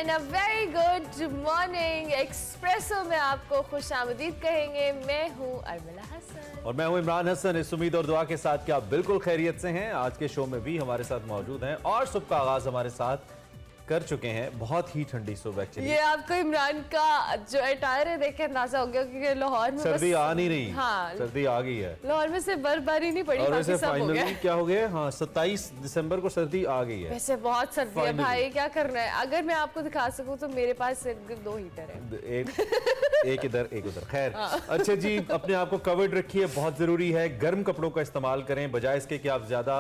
Everyone, a very good morning. Espresso में आपको खुशामदीद कहेंगे। मैं हूँ अरमिला हसन और मैं हूँ इमरान हसन। इस उम्मीद और दुआ के साथ कि आप बिल्कुल खैरियत से हैं। आज के शो में भी हमारे साथ मौजूद हैं और सुबह का आगाज हमारे साथ कर चुके हैं। बहुत ही ठंडी सुबह एक्चुअली। ये आपको इमरान का जो अटायर है देख के अंदाजा हो गया क्योंकि लाहौर में सर्दी आ नहीं रही। हाँ, सर्दी आ गई है। लाहौर में से बर्फबारी नहीं पड़ी, और वैसे सब हो फाइनली क्या हो गया, हाँ 27 दिसंबर को सर्दी आ गई है। वैसे बहुत सर्दी है भाई, क्या करना है। अगर मैं आपको दिखा सकूं तो मेरे पास सिर्फ 2 हीटर है, एक इधर एक उधर। खैर अच्छा जी, अपने आप को कवर्ड रखिए, बहुत जरूरी है। गर्म कपड़ों का इस्तेमाल करें, बजाय इसके कि आप ज्यादा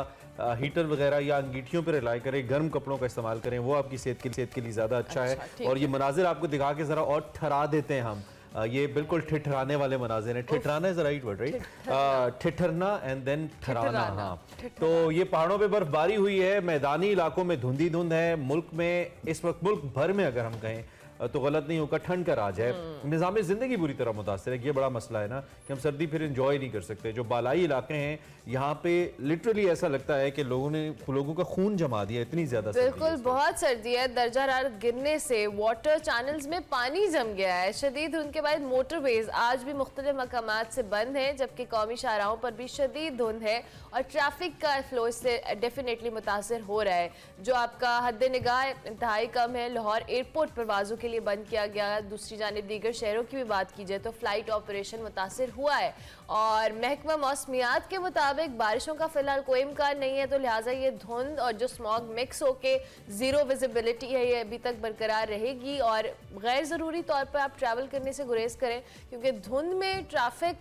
हीटर वगैरह या अंगीठियों पर रिलाई करें। गर्म कपड़ों का इस्तेमाल करें, वो आपकी सेहत के लिए ज्यादा अच्छा है। और ये मनाजिर आपको दिखा के जरा और ठहरा देते हैं हम। ये बिल्कुल ठिठराने वाले मनाजिर हैं। ठिठराना इज राइट वर्ड, राइट? ठिठरना एंड देन ठहराना। हाँ, तो ये पहाड़ों पे बर्फबारी हुई है, मैदानी इलाकों में धुंधी धुंध है। मुल्क में इस वक्त, मुल्क भर में अगर हम कहें तो गलत नहीं होगा, ठंड का राज है। निज़ाम जिंदगी बुरी तरह मुतासर है। ये बड़ा मसला है ना कि हम सर्दी फिर एंजॉय नहीं कर सकते। जो बालाई इलाके हैं यहाँ पे लिटरली ऐसा लगता है कि लोगों का खून जमा दिया, इतनी ज्यादा बिल्कुल बहुत सर्दी है। दर्जा हरारत गिरने से वाटर चैनल्स में पानी जम गया है। शदीद धुंध के बाद मोटरवेज आज भी मुख्तलिफ मकामात से बंद है, जबकि कौमी शाहराहों पर भी शदीद धुंध है और ट्रैफिक का फ्लो इससे डेफिनेटली मुतासर हो रहा है। जो आपका हद निगाह इंतहाई कम है। लाहौर एयरपोर्ट परवाजों के लिए बंद किया गया। दूसरी जानिब दीगर शहरों की भी बात की जाए तो फ्लाइट ऑपरेशन मुतासिर हुआ है। और महकमा मौसमियात के मुताबिक बारिशों का फिलहाल कोई इम्कान नहीं है, तो लिहाजा ये धुंध और जो स्मॉग मिक्स होके जीरो विजिबिलिटी है ये अभी तक बरकरार रहेगी। और गैर ज़रूरी तौर पर आप ट्रैवल करने से गुरेज करें क्योंकि धुंध में ट्रैफिक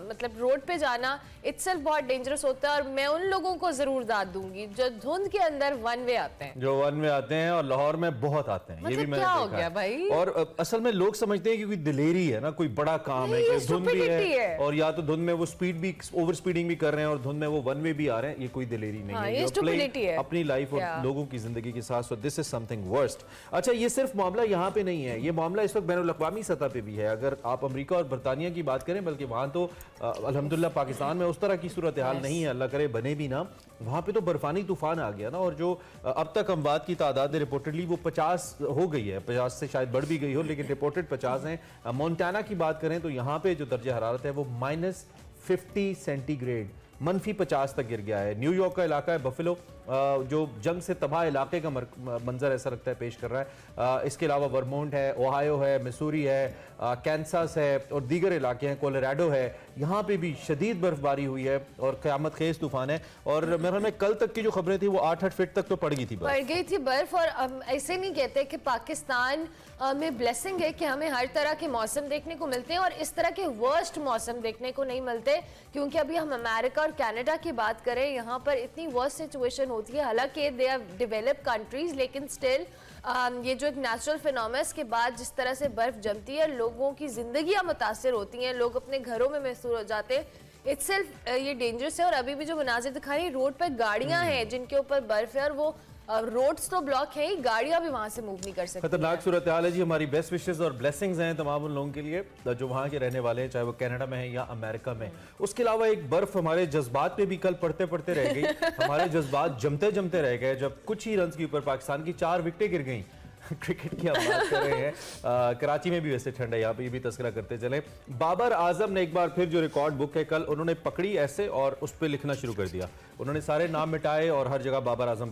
मतलब रोड पे जाना इट्सेल्फ बहुत डेंजरस होता है। और मैं उन लोगों को जरूर दाद दूंगी जो धुंध के अंदर वन वे आते हैं, जो वन वे आते हैं और लाहौर में बहुत आते हैं। मतलब ये भी क्या हो गया भाई। और असल में लोग समझते हैं कि कोई दिलेरी है ना, कोई बड़ा काम है, कि धुंध भी है और या तो धुंध में वो स्पीड भी ओवर स्पीडिंग भी कर रहे हैं और धुंध में वो वन वे भी आ रहे हैं। ये कोई दिलेरी नहीं है, ये अपनी लाइफ और लोगों की जिंदगी के साथ। So this is something worst. अच्छा, ये सिर्फ मामला यहाँ पे नहीं है, ये मामला इस वक्त बैनुल-अक़वामी सतह पे भी है। अगर आप अमेरिका और बरतानिया की बात करें, बल्कि वहां तो अल्हम्दुलिल्लाह पाकिस्तान में उस तरह की सूरत हाल नहीं है, अल्लाह करे बने भी ना। वहां पे तो बर्फानी तूफान आ गया ना, और जो अब तक अमवात की तादाद रिपोर्टेडली वो 50 हो गई है, 50 से शायद बढ़ भी गई हो, लेकिन रिपोर्टेड 50 हैं। मोन्टाना की बात करें तो यहाँ पे जो दर्जा हरारत है वो -50 सेंटीग्रेड, -50 तक गिर गया है। न्यूयॉर्क का इलाका है बफेलो, जो जंग से तबाह इलाके का मंजर ऐसा लगता है पेश कर रहा है। इसके अलावा वर्मोंट है, ओहायो है, मिसूरी है, कैंसास है और दीगर इलाके हैं, कोलोराडो है। यहाँ पे भी शदीद बर्फबारी हुई है और क़यामत खेज तूफान है। और मेरे ख्याल में कल तक की जो खबरें थी वो 8-8 फीट तक तो पड़ गई थी बर्फ। और ऐसे नहीं कहते कि पाकिस्तान में ब्लेसिंग है कि हमें हर तरह के मौसम देखने को मिलते हैं और इस तरह के वर्स्ट मौसम देखने को नहीं मिलते, क्योंकि अभी हम अमेरिका और कनाडा की बात करें, यहाँ पर इतनी वर्स्ट सिचुएशन होती है। हालांकि दे आर डेवलप्ड कंट्रीज, लेकिन स्टिल ये जो एक नेचुरल फिनोमेनस के बाद जिस तरह से बर्फ जमती है, लोगों की जिंदगियां मुतासिर होती हैं, लोग अपने घरों में महसूस हो जाते हैं। इट्सेल्फ ये डेंजरस है। और अभी भी जो मनाजिर दिखा रही, रोड पर गाड़ियां हैं जिनके ऊपर बर्फ है और वो रोड्स तो ब्लॉक है ही, गाड़ियां भी वहां से मूव नहीं कर सकती। खतरनाक सूरत हाल है जी। हमारी बेस्ट विशेस और ब्लेसिंग्स हैं तमाम उन लोगों के लिए जो वहां के रहने वाले हैं, चाहे वो कनाडा में है या अमेरिका में। उसके अलावा एक बर्फ हमारे जज्बात पे भी कल पढ़ते पढ़ते रह गई। हमारे जज्बात जमते जमते रह गए जब कुछ ही रन के ऊपर पाकिस्तान की 4 विकेटें गिर गई। क्रिकेट की हम बात कर रहे हैं। कराची में भी वैसे ठंड है, यहाँ पे भी तस्करा करते चले। बाबर आजम ने एक बार फिर जो रिकॉर्ड बुक है कल उन्होंने पकड़ी ऐसे और उस पर लिखना शुरू कर दिया। उन्होंने सारे नाम मिटाए और हर जगह बाबर आजम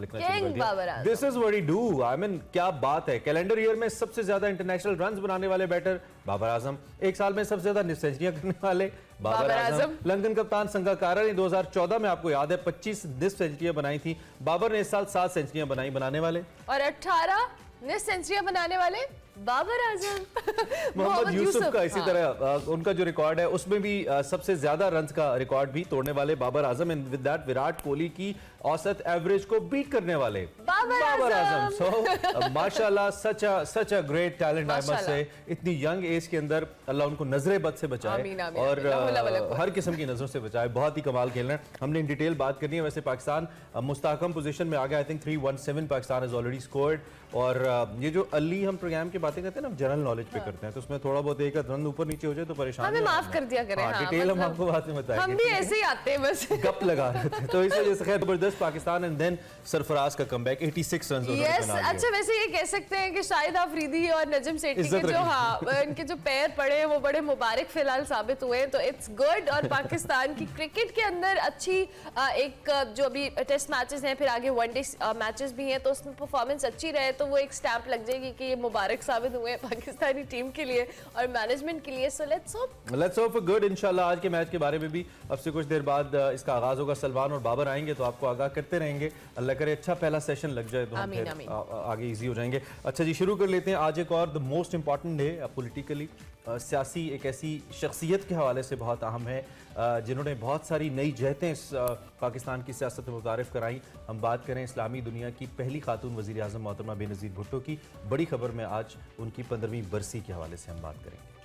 लिखना शुरू कर दिया। This is what he do. I mean क्या बात है। कैलेंडर ईयर में सबसे ज्यादा इंटरनेशनल रन बनाने वाले बैटर बाबर आजम, एक साल में सबसे ज्यादा सेंचुरियां करने वाले बाबर आजम। लंदन कप्तान संगाकारा ने 2014 में आपको याद है 25 सेंचुरियां बनाई थी। बाबर ने इस साल 7 सेंचुरियां बनाने वाले और 18 सेंचुरियां बनाने वाले बाबर आजम। मोहम्मद यूसुफ का इसी तरह उनका जो रिकॉर्ड है उसमें भी सबसे ज्यादा रन का रिकॉर्ड भी तोड़ने वाले Babar Azam. And with that Virat Kohli की औसत एवरेज को बीट करने वाले बाबर आजम। सो माशाल्लाह, such a great talent I must say. इतनी यंग एज के अंदर अल्लाह उनको नजरे बद से बचाए और हर किस्म की नजरों से बचाए। बहुत ही कमाल खेल रहे हैं। हमने इन डिटेल बात करनी है। वैसे पाकिस्तान मुस्तहकम पोजीशन में आ गया। I think 317 Pakistan has already scored. और ये जो अली हम प्रोग्राम की बातें करते हैं ना, जनरल नॉलेज पे करते हैं, तो उसमें थोड़ा बहुत एक रन ऊपर नीचे हो जाए तो परेशान हमें माफ कर दिया करें। डिटेल हम आपको बाद में बताएंगे। हम भी ऐसे ही आते हैं, बस गप लगा रहे थे। तो इस वजह से खैर जबरदस्त जबरदस्त पाकिस्तान एंड देन सरफराज का कमबैक 86 रन उन्होंने बना लिया। अच्छा वैसे ये कह सकते हैं कि शाहिद आफरीदी और नजम सेठी के जो इनके जो पैर पड़े वो बड़े मुबारक फिलहाल साबित हुए, तो इट्स गुड। और पाकिस्तान की क्रिकेट के अंदर अच्छी एक जो अभी टेस्ट मैचेस हैं, फिर आगे वनडे मैचेस भी हैं, तो उसमें परफॉर्मेंस अच्छी रहे तो वो एक स्टैंप लग जाएगी कि ये मुबारक साबित हुए पाकिस्तानी टीम के लिए और मैनेजमेंट के लिए। So let's hope for good. इंशाल्लाह आज के मैच के बारे में भी अब से कुछ देर बाद इसका आगाज होगा। सलमान और बाबर आएंगे तो आपको आगाह करते रहेंगे। अल्लाह करे अच्छा पहला सेशन लग जाए तो हम फिर आगे इजी हो जाएंगे। अच्छा जी, शुरू कर लेते हैं। आज एक और the most important day politically, सियासी एक ऐसी शख्सियत के हवाले से बहुत अहम है जिन्होंने बहुत सारी नई जहतें पाकिस्तान की सियासत में मुतारिफ कराई। हम बात करें इस्लामी दुनिया की पहली खातून वज़ीर आज़म मोहतरमा बेनज़ीर भुट्टो की। बड़ी खबर में आज उनकी 15वीं बरसी के हवाले से हम बात करेंगे।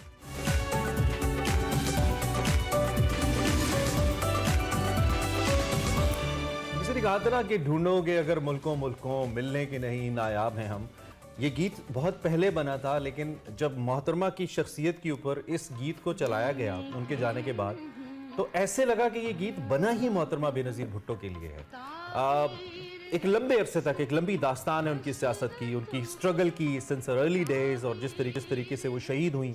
किसी ने कहा था ना कि ढूंढोगे अगर मुल्कों मुल्कों, मिलने के नहीं नायाब हैं हम। ये गीत बहुत पहले बना था, लेकिन जब मोहतरमा की शख्सियत के ऊपर इस गीत को चलाया गया उनके जाने के बाद, तो ऐसे लगा कि ये गीत बना ही मोहतरमा बेनज़ीर भुट्टो के लिए है। एक लंबे अरसे तक एक लंबी दास्तान है उनकी सियासत की, उनकी स्ट्रगल की सिंस अर्ली डेज, और जिस तरीके से वो शहीद हुई,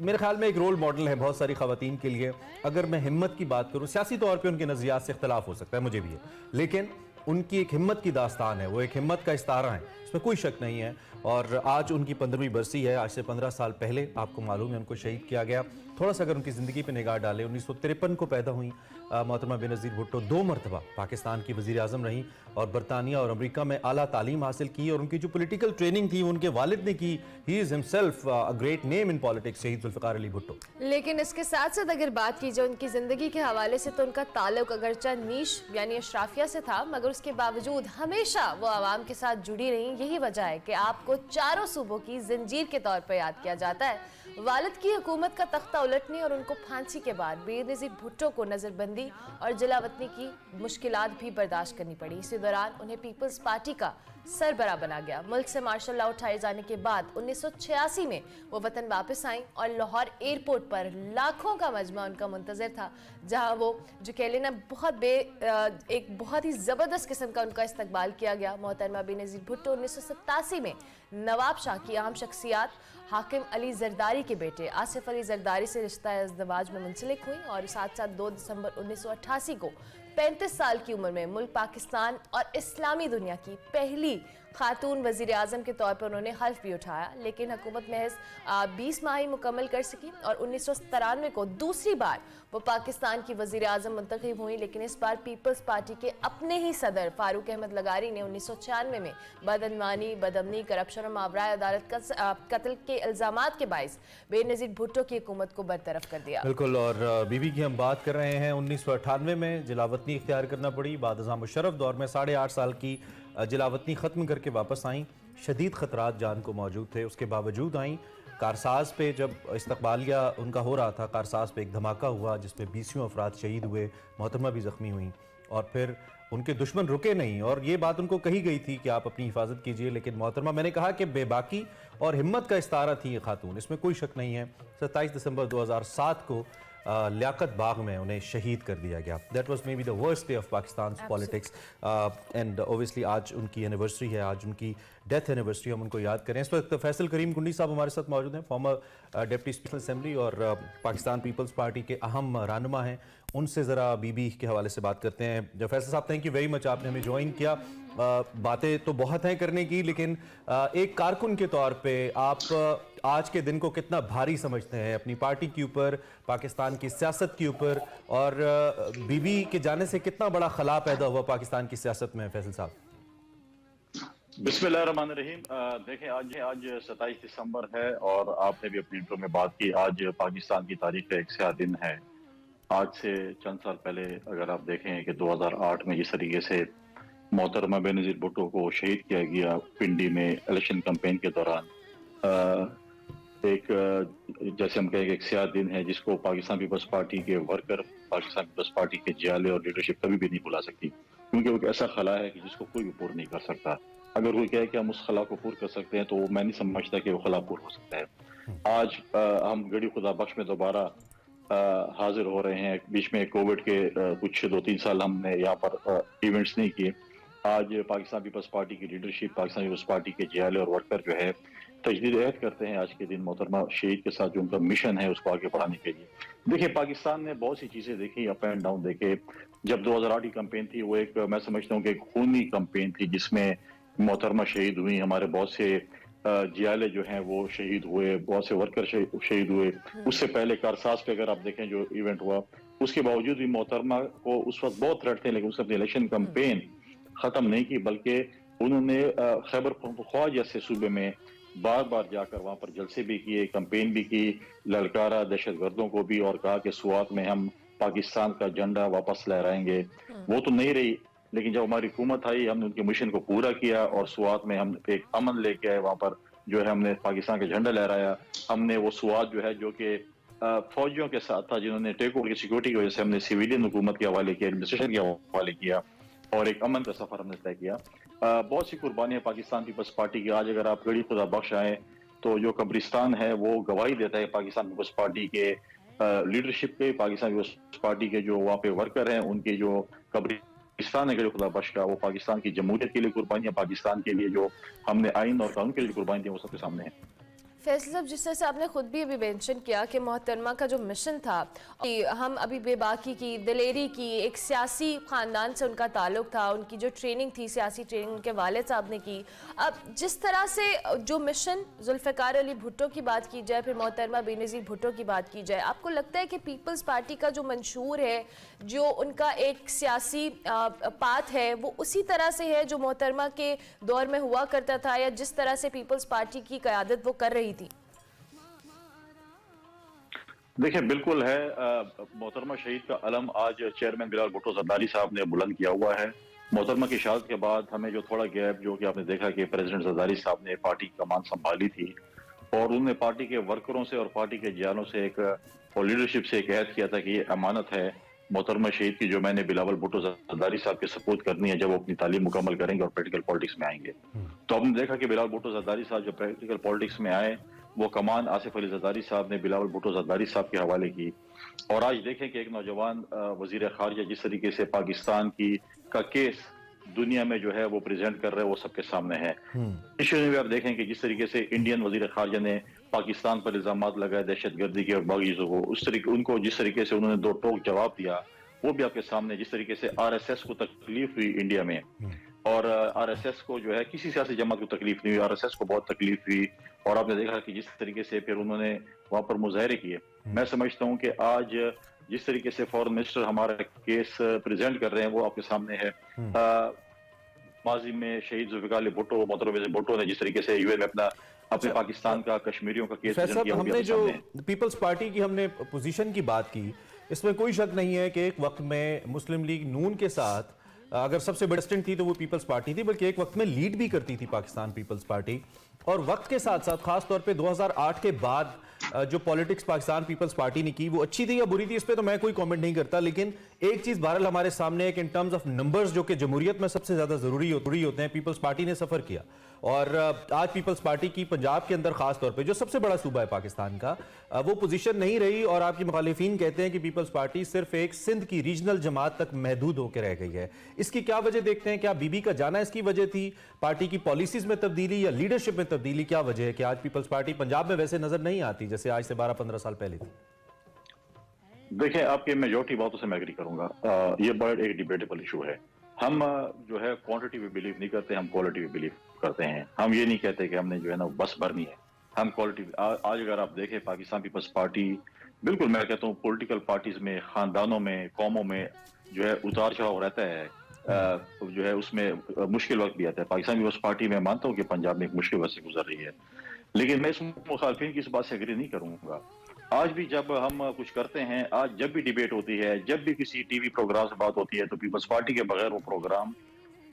मेरे ख्याल में एक रोल मॉडल है बहुत सारी ख़वातीन के लिए। अगर मैं हिम्मत की बात करूँ, सियासी तौर पे उनके नज़रियात से इख्तलाफ हो सकता है, मुझे भी है, लेकिन उनकी एक हिम्मत की दास्तान है, वो एक हिम्मत का इस्तारा है, इसमें कोई शक नहीं है। और आज उनकी 15वीं बरसी है। आज से 15 साल पहले आपको मालूम है उनको शहीद किया गया। थोड़ा सा अगर उनकी ज़िंदगी पे निगाह डालें, 1953 को पैदा हुई मोहतरमा बेनज़ीर भुट्टो 2 मरतबा पाकिस्तान की वज़ीर आज़म रहीं और बरतानिया और अमेरिका में आला तालीम हासिल की, और उनकी जो पॉलिटिकल ट्रेनिंग थी उनके वालिद ने की। He is himself a great name in politics, शहीद जुल्फ़िकार अली भुट्टो। लेकिन इसके साथ साथ अगर बात की जाए उनकी ज़िंदगी के हवाले से, तो उनका ताल्लुक अगरचा नीश यानी अशराफिया से था, मगर उसके बावजूद हमेशा वो आवाम के साथ जुड़ी रही। यही वजह है कि आपको चारों सूबों की जंजीर के तौर पर याद किया जाता है। वालिद की हुकूमत का तख्ता उलटने और उनको फांसी के बाद बेनज़ीर भुट्टो को नज़रबंदी और जलावतनी की मुश्किलात भी बर्दाश्त करनी पड़ी। इसी दौरान उन्हें पीपल्स पार्टी का सरबरा बना गया। मुल्क से मार्शल लॉ उठाए जाने के बाद 1986 में वो वतन वापस आईं और लाहौर एयरपोर्ट पर लाखों का मजमा उनका मुंतजर था, जहां वो जो कह लेना एक बहुत ही ज़बरदस्त किस्म का उनका इस्तकबाल किया गया। मोहतरमा बेनज़ीर भुट्टो 1987 में नवाब शाह की अहम शख्सियात हाकिम अली जरदारी के बेटे आसिफ अली जरदारी से रिश्ता इज़्दिवाज में मुंसलिक हुई, और साथ साथ 2 दिसंबर 1988 को 35 साल की उम्र में मुल्क पाकिस्तान और इस्लामी दुनिया की पहली खातून वज़ीर आज़म के तौर पर उन्होंने हल्फ भी उठाया। लेकिन हुकूमत महज 20 माह ही मुकम्मल कर सकी और 1993 को दूसरी बार वो पाकिस्तान की वज़ीर आज़म मुंतखब हुई। लेकिन इस बार पीपल्स पार्टी के अपने ही सदर फारूक अहमद लगारी ने 1996 में बदअनवानी, बदअमनी, करप्शन और मावराए अदालत का कत्ल के इल्ज़ामात के बाइस बेनज़ीर भुट्टो की हुकूमत को बरतरफ कर दिया। बिल्कुल, और बीबी की हम बात कर रहे हैं। 1998 में जलावतनी इख्तियार करना पड़ी। बाद अज़ा मुशर्रफ दौर में 8.5 साल की जलावतनी ख़त्म करके वापस आईं। शदीद ख़तरात जान को मौजूद थे, उसके बावजूद आईं। कारसाज पे जब इस्तकबालिया उनका हो रहा था, कारसाज पे एक धमाका हुआ जिसमें 20 अफराद शहीद हुए, मोहतरमा भी ज़ख्मी हुई, और फिर उनके दुश्मन रुके नहीं, और ये बात उनको कही गई थी कि आप अपनी हिफाजत कीजिए। लेकिन मोहतरमा, मैंने कहा कि बेबाकी और हिम्मत का इस्तारा थी ये खातून, इसमें कोई शक नहीं है। 27 दिसंबर 2007 को लियाकत बाग में उन्हें शहीद कर दिया गया। That was may be the worst day of Pakistan politics, and obviously आज उनकी एनिवर्सरी है, आज उनकी डेथ एनिवर्सरी, हम उनको याद करें। इस वक्त फैसल करीम गुंडी साहब हमारे साथ मौजूद हैं, फॉर्मर डिप्टी स्पीकर असेंबली और पाकिस्तान पीपल्स पार्टी के अहम रहनुमा हैं। उनसे ज़रा बीबी के हवाले से बात करते हैं। जब फैसल साहब, थैंक यू वेरी मच, आपने हमें ज्वाइन किया। बातें तो बहुत हैं करने की, लेकिन एक कारकुन के तौर पे आप आज के दिन को कितना भारी समझते हैं अपनी पार्टी के ऊपर, पाकिस्तान की सियासत के ऊपर, और बीबी के जाने से कितना बड़ा खला पैदा हुआ पाकिस्तान की सियासत में? फैसल साहब। बिस्मिल्लाहिर्रहमानिर्रहीम। देखें, आज 27 दिसंबर है और आपने भी अपनी इंट्रो में बात की, आज पाकिस्तान की तारीख का एक स्याह दिन है। आज से चंद साल पहले अगर आप देखें कि 2008 में जिस तरीके से मोहतरमा बेनज़ीर भुट्टो को शहीद किया गया पिंडी में इलेक्शन कैंपेन के दौरान, एक जैसे हम कहेंगे एक स्याह दिन है जिसको पाकिस्तान पीपल्स पार्टी के वर्कर, पाकिस्तान पीपल्स पार्टी के जियाले और लीडरशिप कभी भी नहीं भुला सकती, क्योंकि वो एक ऐसा खला है कि जिसको कोई भी पूरा नहीं कर सकता। अगर कोई कहे कि हम उस खला को पूरा कर सकते हैं, तो मैं नहीं समझता कि वो खला पूरा हो सकता है। आज हम गड़ी खुदा बख्श में दोबारा हाजिर हो रहे हैं। बीच में कोविड के कुछ 2-3 साल हमने यहाँ पर इवेंट्स नहीं किए। आज पाकिस्तान पीपल्स पार्टी की लीडरशिप, पाकिस्तान पीपल्स पार्टी के जियाले और वर्कर जो है तजदीद अहद करते हैं आज के दिन मोहतरमा शहीद के साथ जो उनका मिशन है उसको आगे बढ़ाने के लिए। देखिए, पाकिस्तान ने बहुत सी चीजें देखी, अप एंड डाउन देखे। जब 2008 की कैंपेन थी वो एक, मैं समझता हूँ कि एक खूनी कैंपेन थी जिसमें मोहतरमा शहीद हुई, हमारे बहुत से जियाले जो हैं वो शहीद हुए, बहुत से वर्कर शहीद हुए। उससे पहले कारसाज पे अगर आप देखें जो इवेंट हुआ, उसके बावजूद भी मोहतरमा को उस वक्त बहुत थ्रेट थे, लेकिन उसने अपनी इलेक्शन कैंपेन खत्म नहीं की, बल्कि उन्होंने खैबर पख्तूनख्वा जैसे सूबे में बार बार जाकर वहां पर जलसे भी किए, कैंपेन भी की, ललकारा दहशतगर्दों को भी और कहा कि स्वात में हम पाकिस्तान का झंडा वापस लहराएंगे। वो तो नहीं रही, लेकिन जब हमारी हुकूमत आई हमने उनके मिशन को पूरा किया और स्वात में हम एक अमन लेके आए। वहां पर जो है हमने पाकिस्तान का झंडा लहराया। हमने वो स्वात जो है जो कि फौजियों के साथ था, जिन्होंने टेक ओवर की सिक्योरिटी की वजह से हमने सिविलियन हुकूमत के हवाले किया, एडमिनिस्ट्रेशन के हवाले किया और एक अमन का सफर हमने तय किया। बहुत सी कुर्बानियां पाकिस्तान पीपल्स पार्टी की। आज अगर आप गड़ी खुदा बख्श आए तो जो कब्रिस्तान है वो गवाही देता है पाकिस्तान पीपल्स पार्टी के लीडरशिप के, पाकिस्तान पीपल्स पार्टी के जो वहाँ पे वर्कर हैं उनके जो कब्रिस्तान है गड़ी खुदा बख्श का, वो पाकिस्तान की जमहूरियत के लिए कुर्बानियां, पाकिस्तान के लिए जो हमने आइन और कानून के लिए कुर्बानी दी वो सबके सामने है। फैसल साहब, जिस तरह से आपने खुद भी अभी मेंशन किया कि मोहतरमा का जो मिशन था, हम अभी बेबाकी की, दिलेरी की, एक सियासी ख़ानदान से उनका ताल्लुक़ था, उनकी जो ट्रेनिंग थी, सियासी ट्रेनिंग उनके वालिद साहब ने की। अब जिस तरह से जो मिशन, जुल्फ़िकार अली भुट्टो की बात की जाए, फिर मोहतरमा बेनज़ीर भुट्टो की बात की जाए, आपको लगता है कि पीपल्स पार्टी का जो मंशूर है, जो उनका एक सियासी पाथ है, वो उसी तरह से है जो मोहतरमा के दौर में हुआ करता था, या जिस तरह से पीपल्स पार्टी की क़यादत वो कर रही थी? देखिए, बिल्कुल है। मोहतरमा शहीद का अलम आज चेयरमैन बिलावल भुट्टो जरदारी साहब ने बुलंद किया हुआ है। मोहतरमा की शहादत के बाद हमें जो थोड़ा गैप, जो कि आपने देखा कि प्रेसिडेंट जरदारी साहब ने पार्टी की कमान संभाली थी और उन्होंने पार्टी के वर्करों से और पार्टी के जियालों से एक और लीडरशिप से एक अहद किया था कि ये अमानत है मोहतरमा शहीद की, जो मैंने बिलावल भुट्टो जरदारी साहब की सपोर्ट करनी है जब वो अपनी तालीम मुकम्मल करेंगे और प्रैक्टिकल पॉलिटिक्स में आएंगे। तो हमने देखा कि बिलावल भुट्टो जरदारी साहब जब प्रैक्टिकल पॉलिटिक्स में आए, वो कमान आसिफ अली जरदारी साहब ने बिलावल भुट्टो जरदारी साहब के हवाले की। और आज देखें कि एक नौजवान वजीर खारजा जिस तरीके से पाकिस्तान की का केस दुनिया में जो है वो प्रेजेंट कर रहे हैं, वो सबके सामने है। इश्यू में आप देखें कि जिस तरीके से इंडियन वजीर खारजा ने पाकिस्तान पर इल्जाम लगाए दहशतगर्दी के और बाकी चीजों को, उस तरीके उनको जिस तरीके से उन्होंने दो टोक जवाब दिया, वो भी आपके सामने। जिस तरीके से RSS को तकलीफ हुई इंडिया में, और RSS को जो है किसी सियासी जमात को तकलीफ नहीं हुई, RSS को बहुत तकलीफ हुई। और आपने देखा कि जिस तरीके से फिर उन्होंने वहां पर मुजाहरे किए। मैं समझता हूं कि आज जिस तरीके से फॉरेन मिनिस्टर हमारा केस प्रेजेंट कर रहे हैं वो आपके सामने है। माजी में शहीद जुल्फ़िकार अली भुट्टो, मोहतरमा भुट्टो ने जिस तरीके से यूएन में अपने पाकिस्तान का कश्मीरियों का केस प्रेजेंट किया, हमने जो पीपल्स पार्टी की हमने पोजीशन की बात की, इसमें कोई शक नहीं है कि एक वक्त में मुस्लिम लीग नून के साथ अगर सबसे बड़ी स्टेंट थी तो वो पीपल्स पार्टी थी, बल्कि एक वक्त में लीड भी करती थी पाकिस्तान पीपल्स पार्टी। और वक्त के साथ साथ खास तौर पे 2008 के बाद जो पॉलिटिक्स पाकिस्तान पीपल्स पार्टी ने की, वो अच्छी थी या बुरी थी, इस पे तो मैं कोई कमेंट नहीं करता। लेकिन एक चीज बहरहाल हमारे सामने है कि इन टर्म्स ऑफ नंबर्स, जो कि जमहूरियत में सबसे ज्यादा जरूरी होते हैं, पीपल्स पार्टी ने सफर किया। और आज पीपल्स पार्टी की पंजाब के अंदर खास तौर पे जो सबसे बड़ा सूबा है पाकिस्तान का, वो पोजीशन नहीं रही। और आपकी मुखालिफिन कहते हैं कि पीपल्स पार्टी सिर्फ एक सिंध की रीजनल जमात तक महदूद होकर रह गई है। इसकी क्या वजह देखते हैं? क्या बीबी का जाना इसकी वजह थी, पार्टी की पॉलिसीज में तब्दीली या लीडरशिप में तब्दीली? क्या वजह है कि आज पीपल्स पार्टी पंजाब में वैसे नजर नहीं आती जैसे आज से 12-15 साल पहले थी? देखिए, आपके मेजॉरिटी बातों से मैं एग्री करूंगा। ये बड़ा एक डिबेटेबल इशू है। हम जो है क्वांटिटी पे बिलीव नहीं करते, हम क्वालिटी पे बिलीव करते हैं। हम ये नहीं कहते कि हमने जो है ना बस भरनी है, हम क्वालिटी। आज अगर आप देखें पाकिस्तान पीपल्स पार्टी, बिल्कुल मैं कहता हूँ पॉलिटिकल पार्टीज में, खानदानों में, कौमों में जो है उतार चढ़ाव रहता है। जो है उसमें मुश्किल वक्त भी आता है। पाकिस्तान पीपल्स पार्टी में मानता हूँ कि पंजाब में एक मुश्किल वक्त से गुजर रही है, लेकिन मैं इस मुखालफिन की इस बात से एग्री नहीं करूंगा। आज भी जब हम कुछ करते हैं, आज जब भी डिबेट होती है, जब भी किसी टीवी प्रोग्राम से बात होती है, तो पीपल्स पार्टी के बगैर वो प्रोग्राम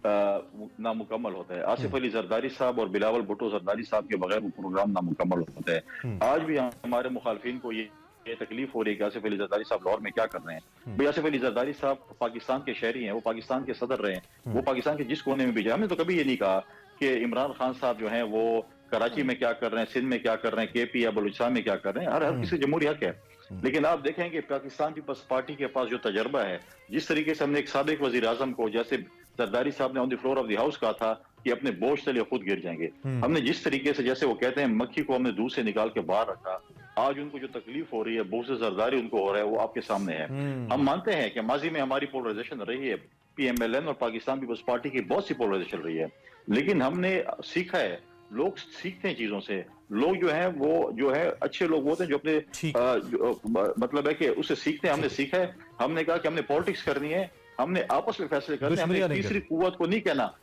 नामुकम्मल होता है। आसिफ अली जरदारी साहब और बिलावल भुट्टो जरदारी साहब के बगैर वो प्रोग्राम नामुकम्मल होता है। आज भी हमारे मुखालफिन को ये तकलीफ हो रही है कि आसिफ अली जरदारी साहब लाहौर में क्या कर रहे हैं। भाई, आसिफ अली जरदारी साहब पाकिस्तान के शहरी हैं, वो पाकिस्तान के सदर रहे हैं, वो पाकिस्तान के जिस कोने में भी जाए। हमने तो कभी ये नहीं कहा कि इमरान खान साहब जो हैं वो कराची में क्या कर रहे हैं, सिंध में क्या कर रहे हैं, KP या बलूचिस्तान में क्या कर रहे हैं। हर किसी जमहूरी हक है। लेकिन आप देखें कि पाकिस्तान पीपल्स पार्टी के पास जो तजर्बा है, जिस तरीके से हमने एक साबिक वजीर आजम को, जैसे जरदारी साहब ने on the floor of the house कहा था कि अपने बोझ तले खुद गिर जाएंगे, हमने जिस तरीके से, जैसे वो कहते हैं, मक्खी को हमने दूध से निकाल के बाहर रखा, आज उनको जो तकलीफ हो रही है, बोझ से जरदारी उनको हो रहा है, वो आपके सामने है। हम मानते हैं कि माजी में हमारी पोलराइजेशन रही है, PMLN और पाकिस्तान पीपल्स पार्टी की बहुत सी पोलराइजेशन रही है, लेकिन हमने सीखा है, लोग सीखते हैं चीजों से। लोग जो हैं वो जो है अच्छे लोग होते हैं जो अपने मतलब है कि उससे सीखते हैं। हमने सीखा है, हमने कहा कि हमने पॉलिटिक्स करनी है, हमने आपस में फैसले करने हैं, हमने तीसरी कुव्वत को नहीं कहना,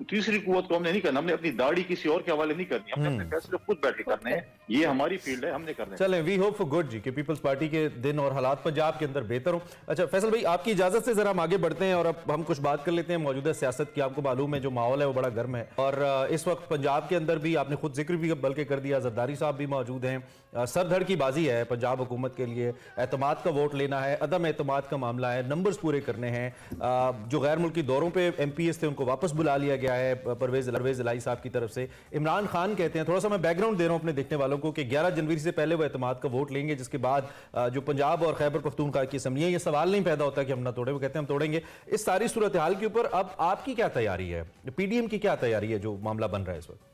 तीसरी कुव्वत को हमने नहीं करना, हमने अपनी दाढ़ी किसी और के हवाले नहीं करनी, हमने अपने फैसले खुद बैठ के करने हैं, ये हमारी फील्ड है, हमने करने। चलें, वी होप फॉर गुड जी कि पीपल्स पार्टी के दिन और हालात पंजाब के अंदर बेहतर हो। अच्छा फैसल भाई, आपकी इजाजत से जरा हम आगे बढ़ते हैं और अब हम कुछ बात कर लेते हैं मौजूदा सियासत की। आपको मालूम है जो माहौल है वो बड़ा गर्म है और इस वक्त पंजाब के अंदर भी आपने खुद जिक्र भी बल्कि कर दिया, जरदारी साहब भी मौजूद हैं, सरधड़ की बाजी है पंजाब हुकूमत के लिए, एतमाद का वोट लेना है, अदम एतमाद का मामला है, नंबर्स पूरे करने हैं। जो गैर मुल्की दौरों पे MPs थे उनको वापस बुला लिया गया है परवेज इलाही साहब की तरफ से। इमरान खान कहते हैं, थोड़ा सा मैं बैकग्राउंड दे रहा हूं अपने देखने वालों को, कि 11 जनवरी से पहले वो एतमाद का वोट लेंगे, जिसके बाद जो पंजाब और खैबर पख्तूनख्वा की असम्बलियां, ये सवाल नहीं पैदा होता कि हम ना तोड़े, वो कहते हैं हम तोड़ेंगे। इस सारी सूरत हाल के ऊपर अब आपकी क्या तैयारी है, PDM की क्या तैयारी है जो मामला बन रहा है इस वक्त?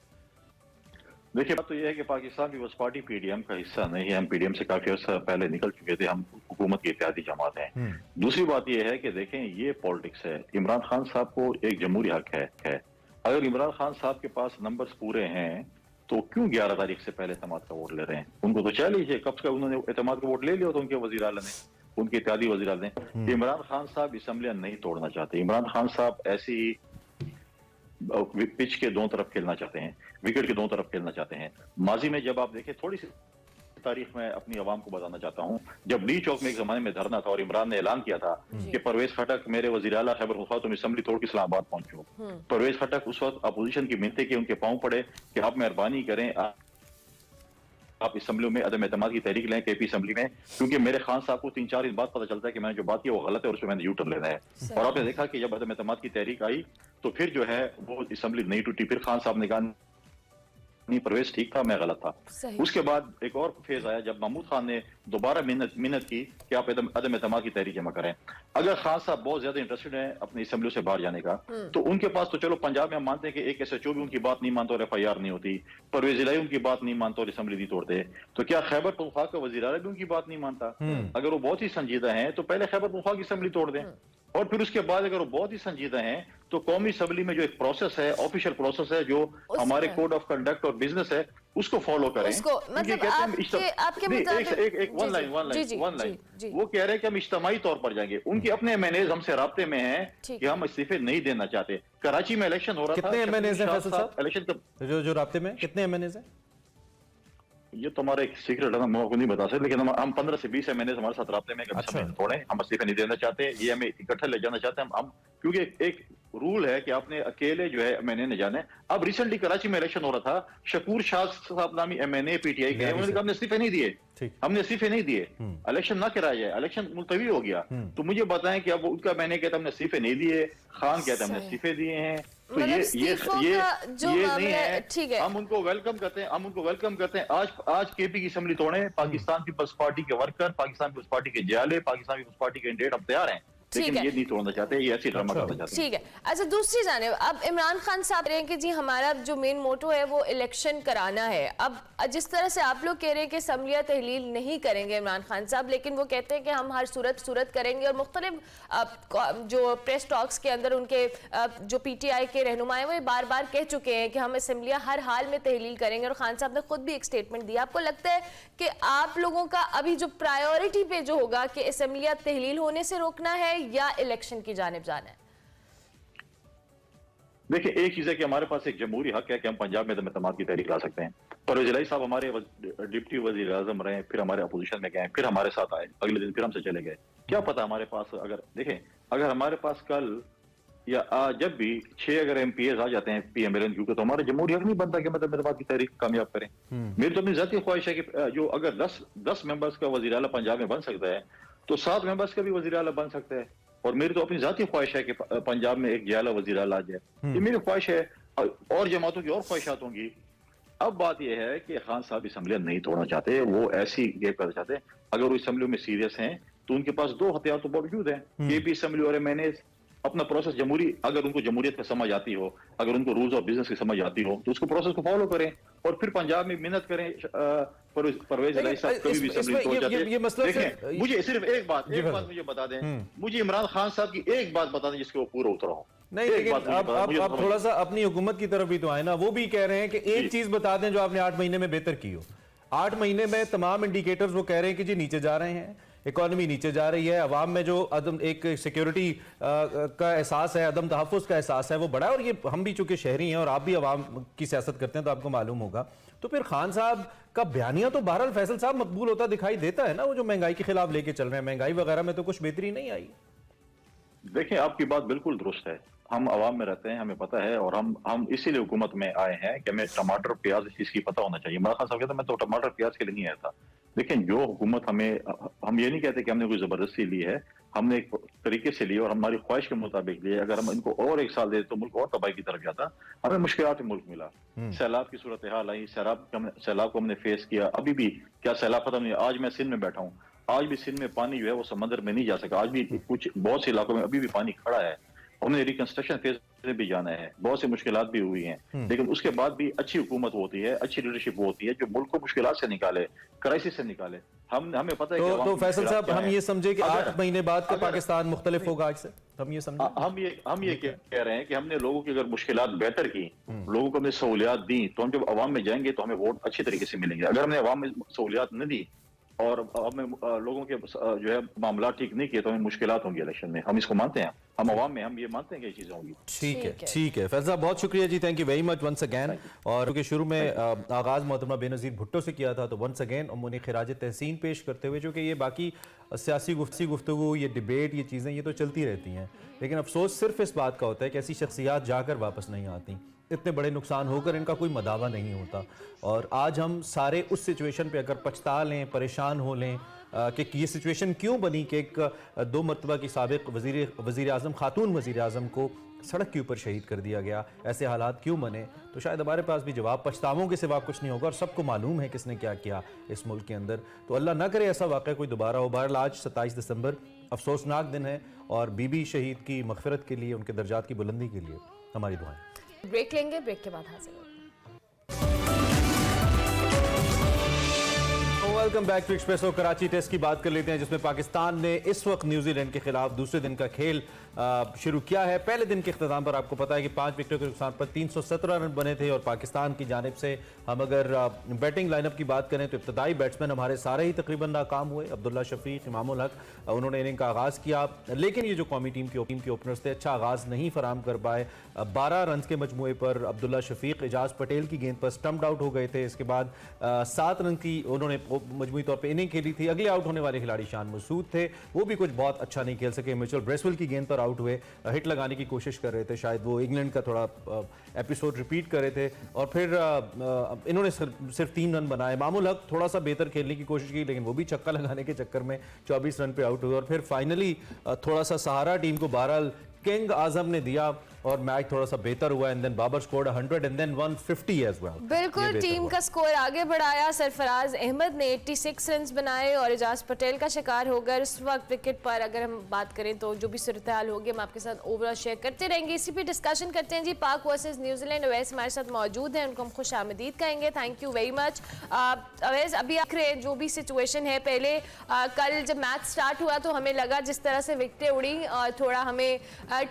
देखिए, बात तो यह है कि पाकिस्तान पीपल्स पार्टी PDM का हिस्सा नहीं है, हम PDM से काफी अर्सा पहले निकल चुके थे, हम हुकूमत की इत्तेहादी जमात हैं। दूसरी बात यह है कि देखें, ये पॉलिटिक्स है, इमरान खान साहब को एक जमहूरी हक है। अगर इमरान खान साहब के पास नंबर्स पूरे हैं तो क्यों 11 तारीख से पहले एतमाद का वोट ले रहे हैं? उनको तो चल लीजिए, कब से उन्होंने एतमाद का वोट ले लिया तो उनके वजीर आला ने, उनके इत्तेहादी वजीर आला ने। इमरान खान साहब असम्बलियां नहीं तोड़ना चाहते, इमरान खान साहब ऐसी ही पिच के दोनों तरफ खेलना चाहते हैं, विकेट के दोनों तरफ खेलना चाहते हैं। माजी में जब आप देखें, थोड़ी सी तारीख में अपनी आवाम को बताना चाहता हूं, जब ली चौक में एक जमाने में धरना था और इमरान ने ऐलान किया था कि परवेज खटक मेरे वजीर आला खैबर पख्तूनख्वा तुम असम्बली तोड़ के इस्लामाबाद पहुंचो। परवेज खटक उस वक्त अपोजिशन की मिन्नतें की, उनके पांव पड़े कि आप मेहरबानी करें, आप असम्बलियों में अदम एतमाद की तहरीक लें, KP असम्बली में, क्योंकि मेरे खान साहब को 3-4 दिन बाद पता चलता है कि मैंने जो बात की वो गलत है और उसमें मैंने यूटर्न लेना है। और आपने देखा कि जब अदम एतमाद की तहरीक आई तो फिर जो है वो असम्बली नहीं टूटी, फिर खान साहब ने कहा नहीं परवेज ठीक था, मैं गलत था। उसके बाद एक और फेज आया जब महमूद खान ने दोबारा मिन्नत की कि आप अदम एतमाद की तहरीक जमा करें। अगर खान साहब बहुत ज्यादा इंटरेस्टेड हैं अपनी असम्बलियों से बाहर जाने का, तो उनके पास तो चलो पंजाब में हम मानते हैं कि एक SHO भी उनकी बात नहीं मानता और FIR नहीं होती, परवेज इलाही उनकी बात नहीं मानता और असम्बली नहीं तोड़ते, तो क्या खैबर पख्तूनख्वा का वजीर आला भी उनकी बात नहीं मानता? अगर वो बहुत ही संजीदा हैं तो पहले खैबर पख्तूनख्वा की असम्बली तोड़ दें, और फिर उसके बाद अगर वो बहुत ही संजीदा हैं तो कौमी असम्बली में जो एक प्रोसेस है, ऑफिशियल प्रोसेस है, जो हमारे कोड ऑफ कंडक्ट और बिजनेस है, उसको फॉलो करें। मतलब आपके वन लाइन वो कह रहे हैं कि हम इज्तिमाई तौर पर जाएंगे, उनके अपने MNAs हमसे राब्ते में हैं कि हम इस्तीफे नहीं देना चाहते। कराची में इलेक्शन हो रहा था, कितने MNAs हैं फैसल साहब इलेक्शन जो राब्ते में, कितने MNAs हैं? ये तो हमारा एक सीक्रेट है, हम आपको नहीं बता सकते, लेकिन हम 15 से 20 MNAs हमारे साथ राब्ते में, थोड़े हम इस्तीफे नहीं देना चाहते, ये हमें इकट्ठा ले जाना चाहते हैं हम, क्योंकि एक रूल है कि आपने अकेले जो है MNA ने जाने। अब रिसेंटली कराची में इलेक्शन हो रहा था, शकूर शाह साहब नामी MNA PTI के, उन्होंने कहा हमने इस्तीफे नहीं दिए, हमने इस्तीफे नहीं दिए, इलेक्शन ना कराया जाए, इलेक्शन मुलतवी हो गया। तो मुझे बताएं कि अब उनका मैंने कहता हमने इस्तीफे नहीं दिए, खान कहता हमने इस्तीफे दिए हैं, तो ये नहीं है। ठीक है, हम उनको वेलकम करते हैं, हम उनको वेलकम करते हैं। आज KP की असम्बली तोड़े, पाकिस्तान पीपल्स पार्टी के वर्कर, पाकिस्तान पीपल्स पार्टी के जियाले, पाकिस्तान पीपल्स पार्टी के कैंडिडेट हम तैयार हैं, लेकिन ये नहीं तोड़ना चाहते, ये ऐसी ड्रामा करना चाहते हैं। ठीक है, अच्छा दूसरी जानिब अब इमरान खान साहब कह रहे हैं कि जी हमारा जो मेन मोटो है वो इलेक्शन कराना है। अब जिस तरह से आप लोग कह रहे हैं कि असम्बलियां तहलील नहीं करेंगे इमरान खान साहब, लेकिन वो कहते हैं कि हम हर सूरत करेंगे, और मुख्तलिफ जो प्रेस टॉक्स के अंदर उनके जो PTI के रहनुमा वो बार बार कह चुके हैं कि हम असम्बलियां हर हाल में तहलील करेंगे, और खान साहब ने खुद भी एक स्टेटमेंट दिया। आपको लगता है कि आप लोगों का अभी जो प्रायोरिटी पे जो होगा कि असम्बलियां तहलील होने से रोकना है या इलेक्शन की जानिब जाना है? देखिए, एक चीज है कि हमारे पास एक जमहूरी हक है कि हम पंजाब में एतमाद की तहरीक ला सकते हैं। परवेज इलाही साहब हमारे डिप्टी वजीर आजम रहे, फिर हमारे अपोजिशन में गए, फिर हमारे साथ आए, अगले दिन फिर हमसे चले गए। क्या पता हमारे पास अगर हमारे पास कल या जब भी 6 अगर MPs आ जाते हैं PMLN क्योंकि, तो हमारा जमहूरी हक नहीं बनता कि मतलब एतमाद की तहरीक कामयाब करें। मेरी तो अपनी जाती ख्वाहिश है कि जो अगर 10 मेंबर्स का वजीर आला पंजाब में बन सकता है तो 7 मेंबर्स का भी वजीर आला बन सकता है। और मेरी तो अपनी जाती ख्वाहिश है कि पंजाब में एक जियाला वजीर आला आ जाए, ये मेरी ख्वाहिश है, और जमातों की और ख्वाहिशात होंगी। अब बात यह है कि खान साहब असम्बलियां नहीं तोड़ना चाहते, वो ऐसी गेप करना चाहते हैं। अगर वो असम्बलियों में सीरियस हैं तो उनके पास दो हथियार तो मौजूद हैं, केपी असम्बली और एमएनए। अपना प्रोसेस जमहूरी, अगर उनको जमहूरियत की समझ आती हो, अगर उनको रूल्स ऑफ बिजनेस की समझ आती हो, तो उसको प्रोसेस को फॉलो करें और फिर पंजाब में मेहनत करें। परवेज इलाही साहब कभी भी असम्बली तोड़ जाते हैं। देखें, मुझे सिर्फ एक बात मुझे बता दें, मुझे इमरान खान साहब की एक बात बता दें जिसके वो पूरा उतरा हो। नहीं, लेकिन आप थोड़ा सा अपनी हुकूमत की तरफ भी तो आए ना। वो भी कह रहे हैं कि एक चीज बता दें जो आपने 8 महीने में बेहतर की हो। 8 महीने में तमाम इंडिकेटर्स वो कह रहे हैं कि जी नीचे जा रहे हैं, इकोनॉमी नीचे जा रही है, अवाम में जो अदम एक सिक्योरिटी का एहसास है, अदम तहफ़्फ़ुज़ का एहसास है वो बड़ा है। और ये हम भी चूंकि शहरी हैं और आप भी अवाम की सियासत करते हैं तो आपको मालूम होगा। तो फिर खान साहब का बयानिया तो बहरहाल फैसल साहब मकबूल होता दिखाई देता है ना। वो जो महंगाई के खिलाफ लेके चल रहे हैं, महंगाई वगैरह में तो कुछ बेहतरी नहीं आई। देखिए, आपकी बात बिल्कुल दुरुस्त है। हम अवाम में रहते हैं, हमें पता है, और हम इसीलिए हुकूमत में आए हैं कि हमें टमाटर प्याज इस चीज की पता होना चाहिए। इमरान खान साहब कहते हैं मैं तो टमाटर प्याज के लिए नहीं आया था। लेकिन जो हुकूमत हम ये नहीं कहते कि हमने कोई जबरदस्ती ली है, हमने एक तरीके से ली और हमारी ख्वाहिश के मुताबिक ली है। अगर हम इनको और एक साल दे तो मुल्क और तबाही की तरफ जाता। हमें मुश्किलात में मुल्क मिला, सैलाब की सूरत हाल आई, सैलाब को हमने फेस किया। अभी भी क्या सैलाब खत्म नहीं? आज मैं सिंध में बैठा हूँ, आज भी सिंध में पानी जो है वो समंदर में नहीं जा सका। आज भी कुछ बहुत से इलाकों में अभी भी पानी खड़ा है। हमने रिकंस्ट्रक्शन फेज में भी जाना है, बहुत सी मुश्किलात भी हुई हैं, लेकिन उसके बाद भी अच्छी हुकूमत होती है, अच्छी लीडरशिप होती है जो मुल्क को मुश्किलात से निकाले, क्राइसिस से निकाले। हमें पता है तो फैसल साहब, हम ये समझे कि 8 महीने बाद का पाकिस्तान मुख्तलिफ होगा आज से, हम ये समझे। हम ये कह रहे हैं कि हमने लोगों की अगर मुश्किलात बेहतर की, लोगों को हमने सहूलियात दी, तो हम जब अवाम में जाएंगे तो हमें वोट अच्छी तरीके से मिलेंगे। अगर हमने अवाम में सहूलियात न दी और हमें लोगों के जो है मामला ठीक नहीं किए तो हमें मुश्किलात होंगी इलेक्शन में। हम इसको मानते हैं, हम अवाम में हम ये मानते हैं कि ये चीजें होंगी। ठीक है फैसल साहब, बहुत शुक्रिया जी, thank you very much once again. और क्योंकि शुरू में आगाज मोहतरमा बेनज़ीर भुट्टो से किया था तो वंस अगैन उन्हें खिराज तहसीन पेश करते हुए, चूँकि ये बाकी सियासी गुफ्तगू, ये डिबेट, ये चीज़ें ये तो चलती रहती हैं, लेकिन अफसोस सिर्फ इस बात का होता है कि ऐसी शख्सियात जाकर वापस नहीं आती। इतने बड़े नुकसान होकर इनका कोई मदावा नहीं होता। और आज हम सारे उस सिचुएशन पे अगर पछता लें, परेशान हो लें कि ये सिचुएशन क्यों बनी कि एक 2 मरतबा की साबिक वज़ीर आज़म, खातून वज़ीर आज़म को सड़क के ऊपर शहीद कर दिया गया, ऐसे हालात क्यों बने, तो शायद हमारे पास भी जवाब पछतावों के सिवा कुछ नहीं होगा। और सबको मालूम है किसने क्या किया इस मुल्क के अंदर। तो अल्लाह ना करे ऐसा वाक़या कोई दोबारा हो। बहरहाल आज 27 दिसंबर अफसोसनाक दिन है और बीबी शहीद की मग़फ़िरत के लिए, उनके दर्जात की बुलंदी के लिए हमारी दुआएं। ब्रेक लेंगे, ब्रेक के बाद हाजिर होंगे। Welcome back to Expresso. Karachi test की बात कर लेते हैं जिसमें पाकिस्तान ने इस वक्त न्यूजीलैंड के खिलाफ दूसरे दिन का खेल शुरू किया है। पहले दिन के इख्तिताम पर आपको पता है कि 5 विकेटों के नुकसान पर 317 रन बने थे। और पाकिस्तान की जानिब से हम अगर बैटिंग लाइनअप की बात करें तो इब्तदाई बैट्समैन हमारे सारे ही तकरीबन नाकाम हुए। अब्दुल्ला शफीक, इमामुल हक, उन्होंने इनिंग का आगाज़ किया, लेकिन ये जो कौमी टीम के ओपनर्स थे अच्छा आगाज़ नहीं फराम कर पाए। 12 रन के मजमूए पर अब्दुल्ला शफीक एजाज पटेल की गेंद पर स्टम्प्ड आउट हो गए थे। इसके बाद 7 रन की उन्होंने मजमूई तौर पर इनिंग खेली थी। अगले आउट होने वाले खिलाड़ी शान मसूद थे, वो भी कुछ बहुत अच्छा नहीं खेल सके। मिचेल ब्रेसवेल की गेंद पर आउट हुए, हिट लगाने की कोशिश कर रहे थे, शायद वो इंग्लैंड का थोड़ा एपिसोड रिपीट कर रहे थे। और फिर इन्होंने सिर्फ 3 रन बनाए। मामूल हक थोड़ा सा बेहतर खेलने की कोशिश की, लेकिन वो भी छक्का लगाने के चक्कर में 24 रन पे आउट हुए। और फिर फाइनली थोड़ा सा सहारा टीम को बहरहाल किंग आजम ने दिया और मैच थोड़ा सा बेहतर हुआ। And then Babar scored 100 and then 150 as well. बिल्कुल टीम का स्कोर आगे बढ़ाया। सरफराज अहमद ने 86 रन बनाए और एजाज पटेल का शिकार हो गए। इस वक्त विकेट पर अगर हम बात करें तो जो भी सूरत हाल होगी हम आपके साथ ओवरऑल शेयर करते रहेंगे। इसी पे डिस्कशन करते हैं जी। पाक वर्सेस न्यूजीलैंड, अवैस हमारे साथ मौजूद हैं, उनको हम खुश आमदीद कहेंगे। Thank you very much. Awais, अभी आखिर जो भी सिचुएशन है, पहले कल जब मैच स्टार्ट हुआ तो हमें लगा जिस तरह से विकेटें उड़ी और थोड़ा हमें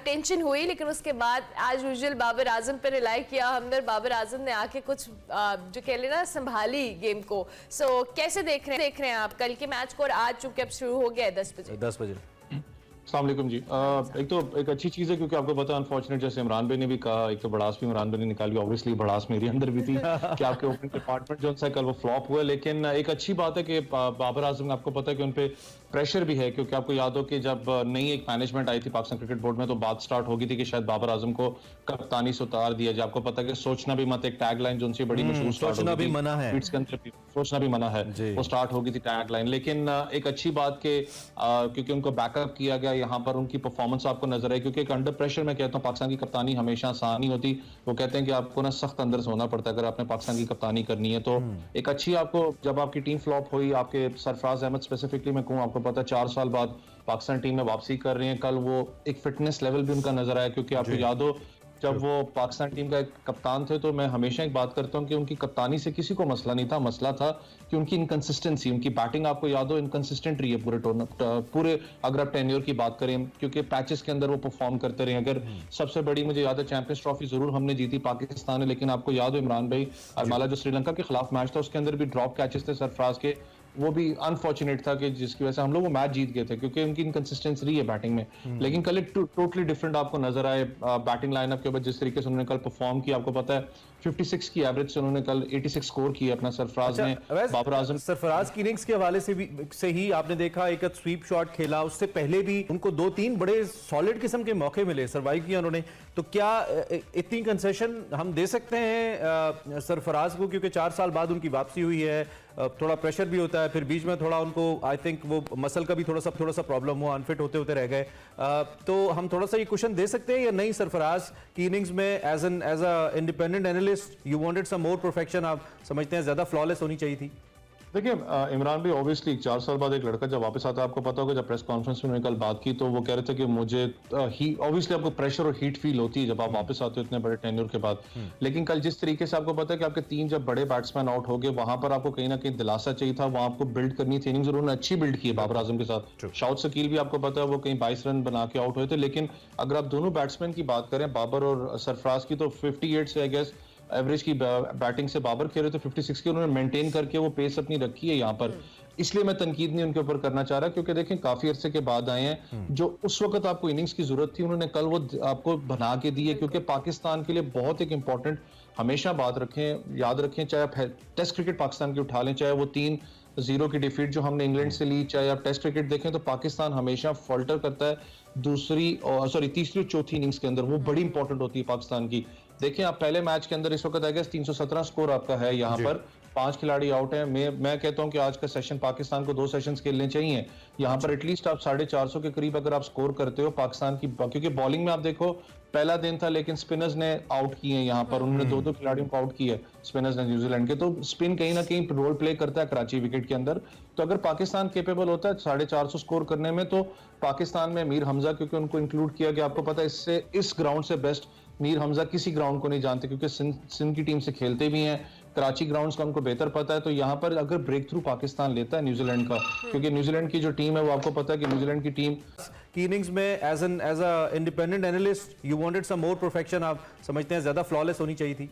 टेंशन हुई, लेकिन उसके बाद एज यूजुअल बाबर आजम पर रिलाई किया हमने। बाबर आजम ने आके कुछ जो कह लेना संभाली गेम को। सो कैसे देख रहे हैं आप कल के मैच को? और आज चूंकि अब शुरू हो गया है 10 बजे। अस्सलाम वालेकुम जी। एक तो एक अच्छी चीज़ है क्योंकि आपको पता है अनफॉर्चुनेट, जैसे इमरान भाई ने भी कहा, एक तो भड़ास भी इमरान भाई ने निकाली, ऑब्वियसली भड़ास मेरी अंदर भी थी कि आपके ओपनिंग डिपार्टमेंट जो सा कल वो फ्लॉप हुआ। लेकिन एक अच्छी बात है कि बाबर आजम, आपको पता है कि उन पे प्रेशर भी है, क्योंकि आपको याद हो कि जब नई एक मैनेजमेंट आई थी पाकिस्तान क्रिकेट बोर्ड में तो बात स्टार्ट हो गई थी कि शायद बाबर आजम को कप्तानी से उतार दिया जाए। आपको पता है कि सोचना भी मत, एक टैग लाइन जो उनसे बड़ी मशहूर सोचना भी मना है, सोचना भी मना है, वो स्टार्ट हो गई थी टैग लाइन। लेकिन एक अच्छी बात के क्योंकि उनको बैकअप किया गया, यहाँ पर उनकी परफॉर्मेंस आपको नजर आई, क्योंकि एक अंडर प्रेशर मैं कहता हूँ पाकिस्तान की कप्तानी हमेशा आसान नहीं होती। वो कहते हैं कि आपको ना सख्त अंदर से होना पड़ता है अगर आपने पाकिस्तान की कप्तानी करनी है। तो एक अच्छी आपको, जब आपकी टीम फ्लॉप हुई, आपके सरफराज अहमद स्पेसिफिकली मैं कहूँ, आपको पता है 4 साल बाद पाकिस्तान टीम में वापसी कर रही है। कल वो एक फिटनेस लेवल भी उनका नजर आया, क्योंकि आपको याद हो जब वो पाकिस्तान टीम का एक कप्तान थे तो मैं हमेशा एक बात करता हूं कि उनकी कप्तानी से किसी को मसला नहीं था, मसला था कि उनकी इनकंसिस्टेंसी, उनकी बैटिंग आपको याद हो इनकंसिस्टेंट रही है पूरे टूर्नामेंट, पूरे अगर आप टेन्योर की बात करें, क्योंकि पैचेस के अंदर वो परफॉर्म करते रहे। अगर सबसे बड़ी मुझे याद है चैंपियंस ट्रॉफी जरूर हमने जीती पाकिस्तान ने, लेकिन आपको याद हो इमरान भाई अरमाला जो श्रीलंका के खिलाफ मैच था उसके अंदर भी ड्रॉप कैचेस थे सरफराज के, वो भी अनफॉर्चुनेट था कि जिसकी वजह से हम लोग वो मैच जीत गए थे, क्योंकि उनकी इनकंसिस्टेंसी रही है बैटिंग में। लेकिन कल एक टोटली डिफरेंट आपको नजर आए बैटिंग लाइनअप के ऊपर, जिस तरीके से उन्होंने कल परफॉर्म किया। आपको पता है 56 की एवरेज से उन्होंने कल 86 स्कोर किया अपना सरफराज ने। बाबर आजम सरफराज की इनिंग्स के हवाले से ही आपने देखा एक स्वीप शॉट खेला, उससे पहले भी उनको 2-3 बड़े सॉलिड किस्म के मौके मिले, सर्वाइव किया उन्होंने। तो क्या इतनी कंसेशन हम दे सकते हैं सरफराज को, क्योंकि 4 साल बाद उनकी वापसी हुई है, थोड़ा प्रेशर भी होता है, फिर बीच में थोड़ा उनको आई थिंक वो मसल का भी थोड़ा सा प्रॉब्लम हुआ, अनफिट होते होते रह गए। तो हम थोड़ा सा ये क्वेश्चन दे सकते हैं या नहीं सरफराज की इनिंग्स में as a independent analyst you wanted some more perfection, आप समझते हैं ज्यादा फ्लॉलेस होनी चाहिए थी? देखिए इमरान भाई ऑब्वियसली 4 साल बाद एक लड़का जब वापस आता है, आपको पता होगा जब प्रेस कॉन्फ्रेंस में उन्होंने कल बात की तो वो कह रहे थे कि मुझे ऑब्वियसली आपको प्रेशर और हीट फील होती है जब आप वापस आते हो इतने बड़े टेन्योर के बाद। लेकिन कल जिस तरीके से आपको पता है कि आपके 3 जब बड़े बैट्समैन आउट हो गए, वहां पर आपको कहीं ना कहीं दिलासा चाहिए था, वहां आपको बिल्ड करनी थी इनिंग्स, उन्होंने अच्छी बिल्ड की है बाबर आजम के साथ। शाउद शकील भी आपको पता है वो कहीं 22 रन बना के आउट हुए थे। लेकिन अगर आप दोनों बैट्समैन की बात करें, बाबर और सरफराज की, तो 58 से आई गेस एवरेज की बैटिंग से बाबर खेल रहे थे 56 की, उन्होंने मेंटेन करके वो पेस अपनी रखी है यहाँ पर। इसलिए मैं तनकीद नहीं उनके ऊपर करना चाह रहा, क्योंकि देखें काफी अरसे के बाद आए हैं, जो उस वक्त आपको इनिंग्स की जरूरत थी उन्होंने कल वो आपको बना के दी है, क्योंकि पाकिस्तान के लिए बहुत एक इंपॉर्टेंट हमेशा बात रखें, याद रखें, चाहे आप टेस्ट क्रिकेट पाकिस्तान की उठा लें, चाहे वो 3-0 की डिफीट जो हमने इंग्लैंड से ली, चाहे आप टेस्ट क्रिकेट देखें तो पाकिस्तान हमेशा फॉल्टर करता है तीसरी और चौथी इनिंग्स के अंदर, वो बड़ी इंपॉर्टेंट होती है पाकिस्तान की। देखिए आप पहले मैच के अंदर इस वक्त आएगा 317 स्कोर आपका है यहाँ पर, 5 खिलाड़ी आउट हैं। मैं कहता हूं कि आज का सेशन पाकिस्तान को 2 सेशंस खेलने चाहिए यहाँ पर, एटलीस्ट आप 450 के करीब अगर आप स्कोर करते हो पाकिस्तान की, क्योंकि बॉलिंग में आप देखो पहला दिन था लेकिन स्पिनर्स ने आउट किए हैं यहाँ पर, उन्होंने 2-2 खिलाड़ियों को आउट किया स्पिनर्स ने न्यूजीलैंड के। तो स्पिन कहीं ना कहीं रोल प्ले करता है कराची विकेट के अंदर। तो अगर पाकिस्तान केपेबल होता है 450 स्कोर करने में, तो पाकिस्तान में मीर हमजा, क्योंकि उनको इंक्लूड किया गया, आपको पता है इससे इस ग्राउंड से बेस्ट मीर हमजा किसी ग्राउंड को नहीं जानते, क्योंकि सिंध की टीम से खेलते भी हैं, कराची ग्राउंड्स का उनको बेहतर पता है। तो यहाँ पर अगर ब्रेक थ्रू पाकिस्तान लेता है न्यूजीलैंड का, क्योंकि न्यूजीलैंड की जो टीम है वो आपको पता है कि न्यूजीलैंड की टीम की इनिंग्स में as a independent analyst you wanted some more perfection, आप समझते हैं ज्यादा फ्लॉलेस होनी चाहिए थी?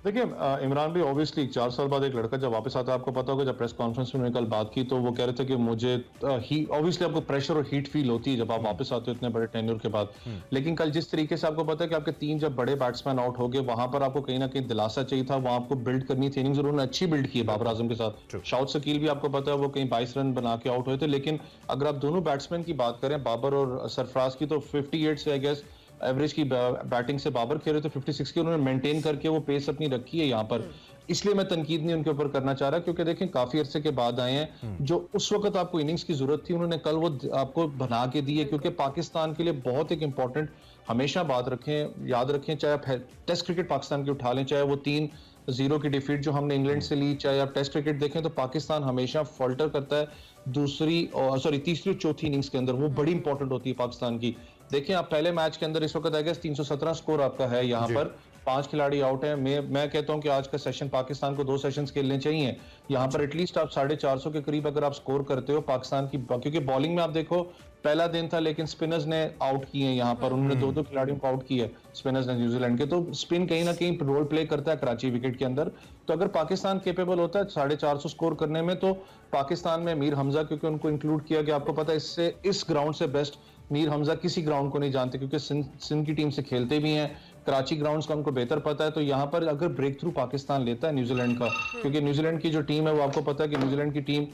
देखिए इमरान भाई ऑब्वियसली 4 साल बाद एक लड़का जब वापस आता है, आपको पता होगा जब प्रेस कॉन्फ्रेंस में उन्होंने कल बात की तो वो कह रहे थे कि मुझे ऑब्वियसली आपको प्रेशर और हीट फील होती है जब आप वापस आते हो इतने बड़े टेन्योर के बाद। लेकिन कल जिस तरीके से आपको पता है कि आपके 3 जब बड़े बैट्समैन आउट हो गए, वहां पर आपको कहीं ना कहीं दिलासा चाहिए था, वहां आपको बिल्ड करनी थी इनिंग्स, उन्होंने अच्छी बिल्ड की है बाबर आजम के साथ। शाउद शकील भी आपको पता है वो कहीं 22 रन बना के आउट हुए थे। लेकिन अगर आप दोनों बैट्समैन की बात करें, बाबर और सरफराज की, तो 58 से आई गेस एवरेज की बैटिंग से बाबर खेल रहे थे 56 की, उन्होंने मेंटेन करके वो पेस अपनी रखी है यहाँ पर। इसलिए मैं तनकीद नहीं उनके ऊपर करना चाह रहा, क्योंकि देखें काफी अरसे के बाद आए हैं, जो उस वक्त आपको इनिंग्स की जरूरत थी उन्होंने कल वो आपको बना के दी है, क्योंकि पाकिस्तान के लिए बहुत एक इंपॉर्टेंट हमेशा बात रखें, याद रखें, चाहे आप टेस्ट क्रिकेट पाकिस्तान की उठा लें, चाहे वो 3-0 की डिफीट जो हमने इंग्लैंड से ली, चाहे आप टेस्ट क्रिकेट देखें तो पाकिस्तान हमेशा फॉल्टर करता है तीसरी और चौथी इनिंग्स के अंदर, वो बड़ी इंपॉर्टेंट होती है पाकिस्तान की। देखिए आप पहले मैच के अंदर इस वक्त आएगा 317 स्कोर आपका है यहाँ पर, 5 खिलाड़ी आउट हैं। मैं कहता हूं कि आज का सेशन पाकिस्तान को 2 सेशंस खेलने चाहिए यहाँ पर, एटलीस्ट आप 450 के करीब अगर आप स्कोर करते हो पाकिस्तान की, क्योंकि बॉलिंग में आप देखो पहला दिन था लेकिन स्पिनर्स ने आउट किए हैं यहाँ पर, उन्होंने 2-2 खिलाड़ियों को आउट किया स्पिनर्स ने न्यूजीलैंड के। तो स्पिन कहीं ना कहीं रोल प्ले करता है कराची विकेट के अंदर। तो अगर पाकिस्तान केपेबल होता है 450 स्कोर करने में, तो पाकिस्तान में मीर हमजा, क्योंकि उनको इंक्लूड किया गया, आपको पता है इससे इस ग्राउंड से बेस्ट मीर हमजा किसी ग्राउंड को नहीं जानते, क्योंकि सिंध की टीम से खेलते भी हैं, कराची ग्राउंड्स का उनको बेहतर पता है। तो यहाँ पर अगर ब्रेक थ्रू पाकिस्तान लेता है न्यूजीलैंड का, क्योंकि न्यूजीलैंड की जो टीम है वो आपको पता है कि न्यूजीलैंड की team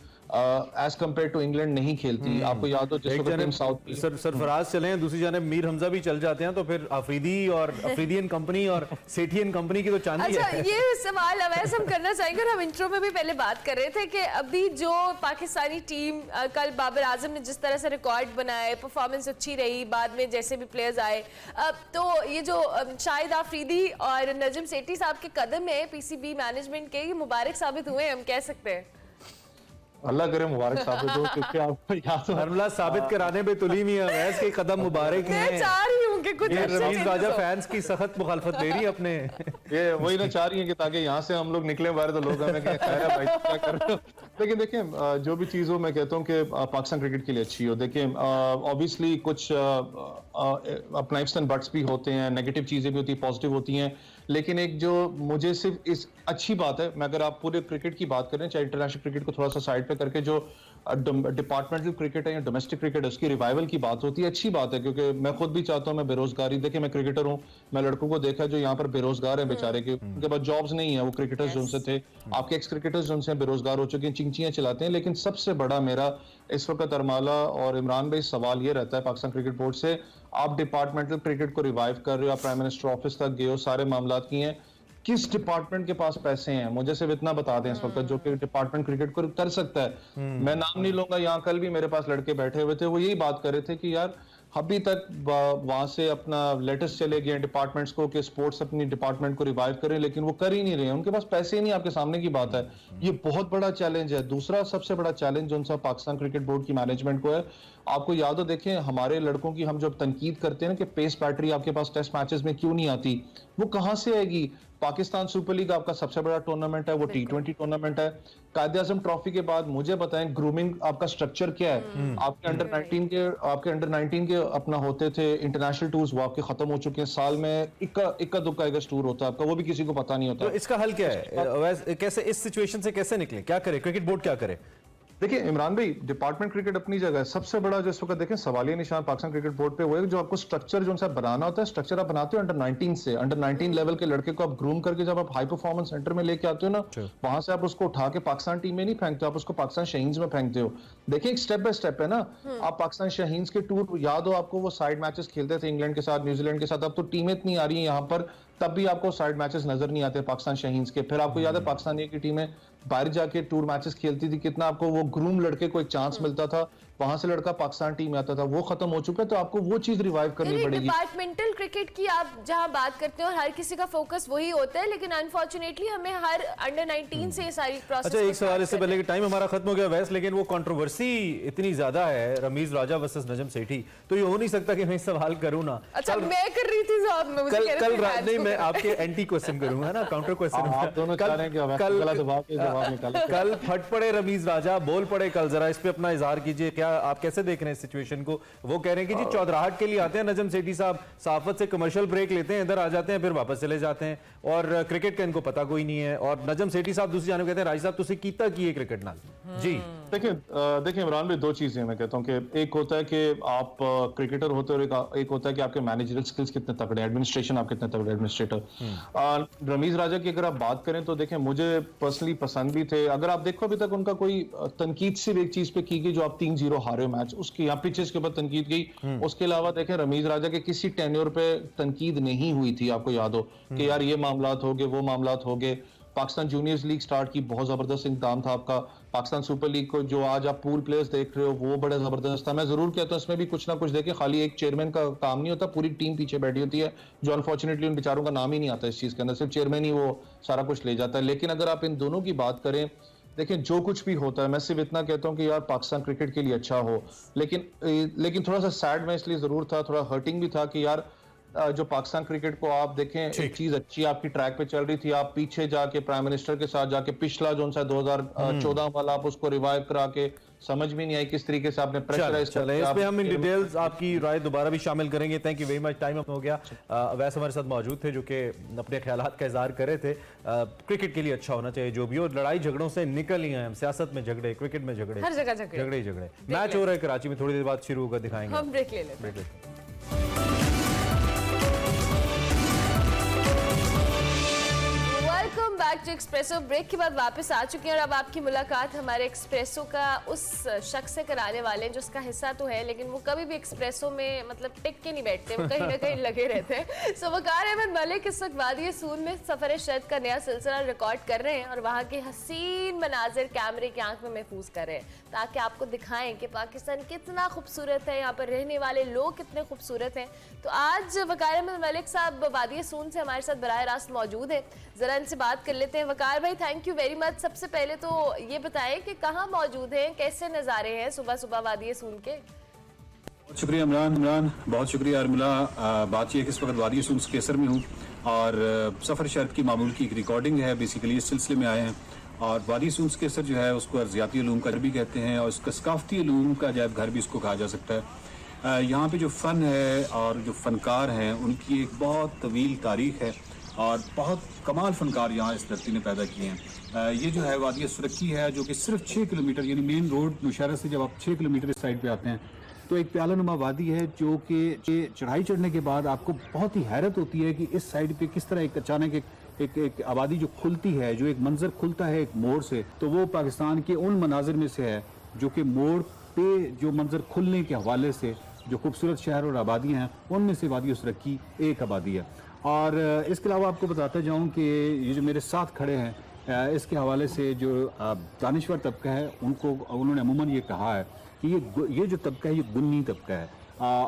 as compare to England नहीं खेलती। आपको याद हो जिस वक्त टीम साउथ सरफराज चले, दूसरी जाने मीर हमजा भी चल जाते हैं, तो फिर अफरीदी और अफरीदियन कंपनी और सेठियन कंपनी की तो चांदी अच्छा, है। ये सवाल अवैस हम करना चाहेंगे और हम इंट्रो में भी पहले बात कर रहे थे कि अभी जो पाकिस्तानी टीम कल बाबर आजम ने जिस तरह से रिकॉर्ड बनाए, परफॉर्मेंस अच्छी रही, बाद में जैसे भी प्लेयर्स आए, तो ये जो शाहिद आफरीदी और नजम सेठी साहब के कदम है पीसीबी मैनेजमेंट के, ये मुबारक साबित हुए हम कह सकते हैं। अल्लाह करे मुबारक साबित हो, क्योंकि आपको याद हो हरमला साबित कराने पे तुली मियां अवैस के कदम मुबारक हैं। मैं चाह रही हूं कि कुछ ये अच्छा रमीज चीज़ राजा हो। फैंस की सख्त मुखालफत ले रही है अपने। ये वही ना चाह रही है कि ताकि यहाँ से हम लोग निकले बाहर तो लोग हमें कहें खैर है भाई क्या कर रहे हो। लेकिन देखिए जो भी चीज़ हो मैं कहता हूँ कि पाकिस्तान क्रिकेट के लिए अच्छी हो। देखिए ऑब्वियसली कुछ अपना इफ्स एंड बट्स भी होते हैं, नेगेटिव चीज़ें भी होती हैं, पॉजिटिव होती हैं, लेकिन एक जो मुझे सिर्फ इस अच्छी बात है, मैं अगर आप पूरे क्रिकेट की बात करें, चाहे इंटरनेशनल क्रिकेट को थोड़ा सा साइड पे करके जो डिपार्टमेंटल क्रिकेट है या डोमेस्टिक क्रिकेट है उसकी रिवाइवल की बात होती है, अच्छी बात है। क्योंकि मैं खुद भी चाहता हूँ, मैं बेरोजगारी, देखिए मैं क्रिकेटर हूँ, मैं लड़कों को देखा जो यहाँ पर बेरोजगार है बेचारे के, उनके पास जॉब्स नहीं है, वो क्रिकेटर्स जो उनसे थे, आपके एक्स क्रिकेटर्स जो उनसे बेरोजगार हो चुके हैं, चिंचियां चलाते हैं। लेकिन सबसे बड़ा मेरा इस वक्त अरमाला और इमरान भाई सवाल ये रहता है पाकिस्तान क्रिकेट बोर्ड से, आप डिपार्टमेंटल क्रिकेट को रिवाइव कर रहे हो, आप प्राइम मिनिस्टर ऑफिस तक गए हो, सारे मामला किए हैं, किस डिपार्टमेंट के पास पैसे हैं? मुझे सिर्फ इतना बता दें इस वक्त जो कि डिपार्टमेंट क्रिकेट को कर सकता है। मैं नाम नहीं लूंगा, यहाँ कल भी मेरे पास लड़के बैठे हुए थे, वो यही बात कर रहे थे कि यार अभी तक वहां से अपना लेटर्स चले गए डिपार्टमेंट्स को कि स्पोर्ट्स अपनी डिपार्टमेंट को रिवाइव करें, लेकिन वो कर ही नहीं रहे, उनके पास पैसे ही नहीं, आपके सामने की बात है। ये बहुत बड़ा चैलेंज है। दूसरा सबसे बड़ा चैलेंज जो सा पाकिस्तान क्रिकेट बोर्ड की मैनेजमेंट को है, आपको याद हो देखें हमारे लड़कों की हम जब तनकीद करते हैं ना कि पेस बैटरी आपके पास टेस्ट मैचेस में क्यों नहीं आती, वो कहां से आएगी? पाकिस्तान सुपर लीग आपका सबसे बड़ा टूर्नामेंट है, वो T20 टूर्नामेंट है। कायदे आजम ट्रॉफी के बाद मुझे बताएं ग्रूमिंग आपका स्ट्रक्चर क्या है? आपके अंडर 19 के अपना होते थे इंटरनेशनल टूर्स, वो आपके खत्म हो चुके हैं। साल में इक्का दुक्का एक टूर होता है आपका, वो भी किसी को पता नहीं होता। तो इसका हल क्या है? कैसे इस सिचुएशन से कैसे निकले? क्या करे क्रिकेट बोर्ड, क्या करे? देखिए इमरान भाई, डिपार्टमेंट क्रिकेट अपनी जगह है, सबसे बड़ा जो इस वक्त देखें सवालिया निशान पाकिस्तान क्रिकेट बोर्ड पे वो है जो आपको स्ट्रक्चर जो उनसे बनाना होता है, स्ट्रक्चर आप बनाते हो अंडर 19 से, अंडर 19 लेवल के लड़के को आप ग्रूम करके जब आप हाई परफॉर्मेंस सेंटर में लेके आते हो ना, वहां से आप उसको उठा के पाकिस्तान टीम में नहीं फेंकते, आप उसको पाकिस्तान शाहीन्स में फेंकते हो। देखिए एक स्टेप बाय स्टेप है ना। आप पाकिस्तान शाहीन्स के टूर याद हो आपको, वो साइड मैचेस खेलते थे इंग्लैंड के साथ, न्यूजीलैंड के साथ, अब तो टीमें इतनी आ रही है यहाँ पर, तब भी आपको साइड मैचेस नजर नहीं आते पाकिस्तान शाहीन्स के। फिर आपको याद है पाकिस्तान की टीमें बाहर जाके टूर मैचेस खेलती थी, कितना आपको वो ग्रूम लड़के को एक चांस मिलता था, वहां से लड़का पाकिस्तान टीम में आता था, वो खत्म हो चुका है। तो आपको वो चीज रिवाइव करनी पड़ेगी। डिपार्टमेंटल क्रिकेट की आप जहां बात करते हो, हर किसी का फोकस वही होता है, लेकिन अनफॉर्चुनेटली हमें हर अंडर 19 से ये सारी प्रोसेस। अच्छा, एक सवाल इससे पहले कि टाइम हमारा खत्म हो गया वैसे, लेकिन वो कंट्रोवर्सी इतनी ज्यादा है रमीज राजा वर्सेस नजम सेठी, तो ये हो नहीं सकता कि मैं सवाल करूं ना। अच्छा, मैं कर रही थी साहब, मैं मुझे कह रहे थे नहीं, मैं आपके एंटी क्वेश्चन करूंगा ना, काउंटर क्वेश्चन। आप दोनों चाह रहे हैं कि गलत जवाब निकालें। कल फट पड़े रमीज राजा, बोल पड़े कल, जरा इस पे अपना इजहार कीजिए, क्या आप कैसे देख रहे हैं सिचुएशन को? वो कह रहे हैं कि जी चौधराहट के लिए आते हैं नजम सेठी साहब, सहाफत से कमर्शियल ब्रेक लेते हैं, इधर आ जाते हैं, फिर वापस चले जाते हैं, और क्रिकेट का इनको पता कोई नहीं है। और नजम सेठी साहब दूसरी जाने कहते हैं राज साहब तुसी कीता की क्रिकेट नाल जी। देखिए इमरान भाई, दो चीजें मैं कहता हूं कि एक होता है कि आप क्रिकेटर होते हो और एक होता है कि आपके मैनेजरल स्किल्स कितने तगड़े हैं, एडमिनिस्ट्रेशन आप कितने तगड़े एडमिनिस्ट्रेटर। रमीज राजा की अगर आप बात करें तो देखें मुझे पर्सनली पसंद भी थे। अगर आप देखो अभी तक उनका कोई तनकीद सिर्फ एक चीज पे की गई, जो आप 3-0 हारे मैच, उसकी यहाँ पिचेस के ऊपर तनकीद गई। उसके अलावा देखें रमीज राजा के किसी टेन्योर पे तनकीद नहीं हुई थी। आपको याद हो कि यार ये मामलात हो गए, वो मामलात हो गए। पाकिस्तान जूनियर्स लीग स्टार्ट की, बहुत जबरदस्त इंतजाम था आपका। पाकिस्तान सुपर लीग को जो आज आप पूल प्लेयर्स देख रहे हो वो बड़ा जबरदस्त था। मैं जरूर कहता हूं इसमें भी कुछ ना कुछ देखिए, खाली एक चेयरमैन का काम नहीं होता, पूरी टीम पीछे बैठी होती है, जो अनफॉर्चुनेटली उन बेचारों का नाम ही नहीं आता इस चीज के अंदर, सिर्फ चेयरमैन ही वो सारा कुछ ले जाता है। लेकिन अगर आप इन दोनों की बात करें, देखिए जो कुछ भी होता है, मैं सिर्फ इतना कहता हूं कि यार पाकिस्तान क्रिकेट के लिए अच्छा हो, लेकिन थोड़ा सा सैड मैं इसलिए जरूर था, थोड़ा हर्टिंग भी था कि यार जो पाकिस्तान क्रिकेट को आप देखें, एक चीज अच्छी आपकी ट्रैक पे चल रही थी, आप पीछे जाके प्राइम मिनिस्टर के साथ जाके पिछला जो 2014 वाला आप उसको रिवाइव करा के, समझ भी नहीं आई किस तरीके से आपने प्रेशराइज किया। इस पे हम इन डिटेल्स आपकी राय दोबारा भी शामिल करेंगे। Thank you very much, time up हो गया। वैसे हमारे साथ मौजूद थे जो कि अपने ख्यालात का इजहार कर रहे थे। क्रिकेट के लिए अच्छा होना चाहिए जो भी हो, लड़ाई झगड़ों से निकल ही आए हम, सियासत में झगड़े, क्रिकेट में झगड़े, हर जगह झगड़े। मैच हो रहा है कराची में, थोड़ी देर बाद शुरू होगा, दिखाएंगे। हम ब्रेक ले लेते हैं। Back to espresso. ब्रेक के बाद वापस आ चुके हैं और अब आपकी मुलाकात हमारे एक्सप्रेसो का उस शख्स से कराने वाले हैं जिसका हिस्सा तो है लेकिन वो कभी भी एक्सप्रेसो में मतलब टिक के नहीं बैठते, वो कहीं ना कहीं लगे रहते हैं। सो वकार अहमद मलिक इस वक्त वादी सून में सफर शद का नया सिलसिला रिकॉर्ड कर रहे हैं और वहाँ के हसीन मनाजिर कैमरे की आंख में महफूज कर रहे हैं ताकि आपको दिखाएं कि पाकिस्तान कितना खूबसूरत है, यहाँ पर रहने वाले लोग कितने खूबसूरत हैं। तो आज वकार अहमद मलिक साहब वादी सून से हमारे साथ बराह रास्त मौजूद है, जरा इनसे बात कर लेते हैं। वकार भाई थैंक यू वेरी मच। सबसे पहले तो ये बताएं कि कहाँ मौजूद हैं, कैसे नज़ारे हैं सुबह सुबह वादी सून के? बहुत शुक्रिया इमरान, बहुत शुक्रिया अर्मिला। बात यह है कि इस वक्त वादी सून केसर में हूँ और सफ़र शर्त की मामूल की एक रिकॉर्डिंग है, बेसिकली इस सिलसिले में आए हैं। और वादी सून केसर जो है उसको अर्जियाती उलूम का घर भी कहते हैं और उसका सकाफती उलूम का जैब घर भी इसको कहा जा सकता है। यहाँ पे जो फ़न है और जो फ़नकार हैं उनकी एक बहुत तवील तारीख़ है और बहुत कमाल फ़नकार यहाँ इस धरती ने पैदा किए हैं। ये जो है वादी सुरखी है जो कि सिर्फ 6 किलोमीटर यानी मेन रोड नौशहरा से जब आप 6 किलोमीटर इस साइड पे आते हैं तो एक प्याला नुमा वादी है जो कि चढ़ाई चढ़ने के बाद आपको बहुत ही हैरत होती है कि इस साइड पे किस तरह एक अचानक एक आबादी जो खुलती है, जो एक मंजर खुलता है एक मोड़ से, तो वो पाकिस्तान के उन मनाजिर में से है जो कि मोड़ पे जो मंजर खुलने के हवाले से जो खूबसूरत शहर और आबादियाँ हैं उनमें से वादी सुरखी एक आबादी है। और इसके अलावा आपको बताता जाऊँ कि ये जो मेरे साथ खड़े हैं इसके हवाले से जो दानिश्वर तबका है उन्होंने अमूमन ये कहा है कि ये जो तबका है ये गुन्नी तबका है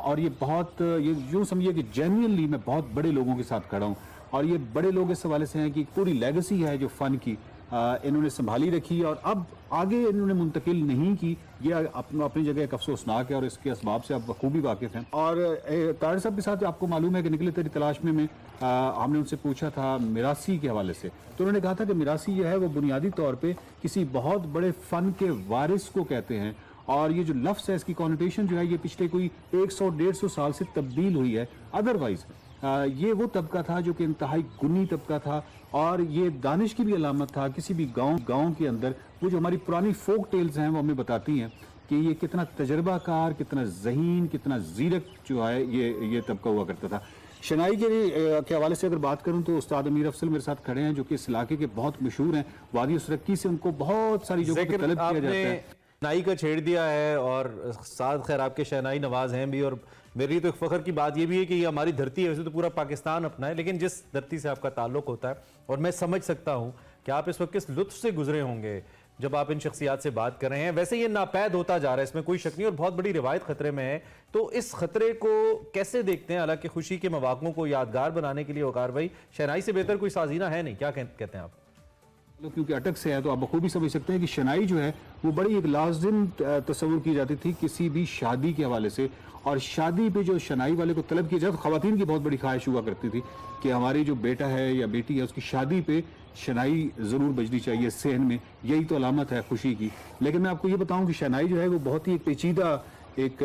और ये बहुत ये यूँ समझिए कि जेन्युइनली मैं बहुत बड़े लोगों के साथ खड़ा हूँ और ये बड़े लोग इस हवाले से हैं कि पूरी लेगेसी है जो फ़न की इन्होंने संभाली रखी और अब आगे इन्होंने मुंतकिल नहीं की। ये अपनी जगह एक अफसोसनाक है और इसके असबाब से आप बखूबी वाकिफ़ हैं। और तारिक साहब के साथ आपको मालूम है कि निकले तेरी तलाश में हमने उनसे पूछा था मिरासी के हवाले से, तो उन्होंने कहा था कि मिरासी जो है वो बुनियादी तौर पर किसी बहुत बड़े फ़न के वारिस को कहते हैं और ये जो लफ्ज़ है इसकी कॉनोटेशन जो है ये पिछले कोई 100-150 साल से तब्दील हुई है। अदरवाइज़ ये वो तबका था जो कि इंतहाई गुन्नी तबका था और ये दानिश की भी अलामत था। किसी भी गांव के अंदर वो जो हमारी पुरानी फोक टेल्स हैं वो हमें बताती हैं कि ये कितना तजर्बाकार, कितना ज़हीन, कितना ज़ीरक जो है ये तबका हुआ करता था। शनाई के हवाले से अगर बात करूं तो उस्ताद अमीर अफसल मेरे साथ खड़े हैं जो कि इस इलाके के बहुत मशहूर हैं। वादी सुरखी से उनको बहुत सारी जगहों पर तलब किया जाता है। शहनाई का छेड़ दिया है और साथ खैर आपके शहनाई नवाज हैं भी और मेरी तो एक फ़ख्र की बात ये भी है कि ये हमारी धरती है। वैसे तो पूरा पाकिस्तान अपना है लेकिन जिस धरती से आपका ताल्लुक़ होता है और मैं समझ सकता हूँ कि आप इस वक्त किस लुत्फ़ से गुजरे होंगे जब आप इन शख्सियात से बात कर रहे हैं। वैसे ये नापैद होता जा रहा है, इसमें कोई शक नहीं और बहुत बड़ी रिवायत ख़तरे में है। तो इस ख़तरे को कैसे देखते हैं? हालांकि खुशी के मौक़ों को यादगार बनाने के लिए वकार भाई शहनाई से बेहतर कोई साजीना है नहीं, क्या कहते हैं आप? क्योंकि अटक से है तो आप बखूबी समझ सकते हैं कि शनाई जो है वो बड़ी एक लाजिम तस्वुर की जाती थी किसी भी शादी के हवाले से। और शादी पे जो शनाई वाले को तलब किया जाए तो ख़वातीन की बहुत बड़ी ख्वाहिश हुआ करती थी कि हमारी जो बेटा है या बेटी है उसकी शादी पे शनाई ज़रूर बजनी चाहिए सहन में, यही तो अलामत है खुशी की। लेकिन मैं आपको ये बताऊँ कि शनाई जो है वो बहुत ही एक पेचीदा एक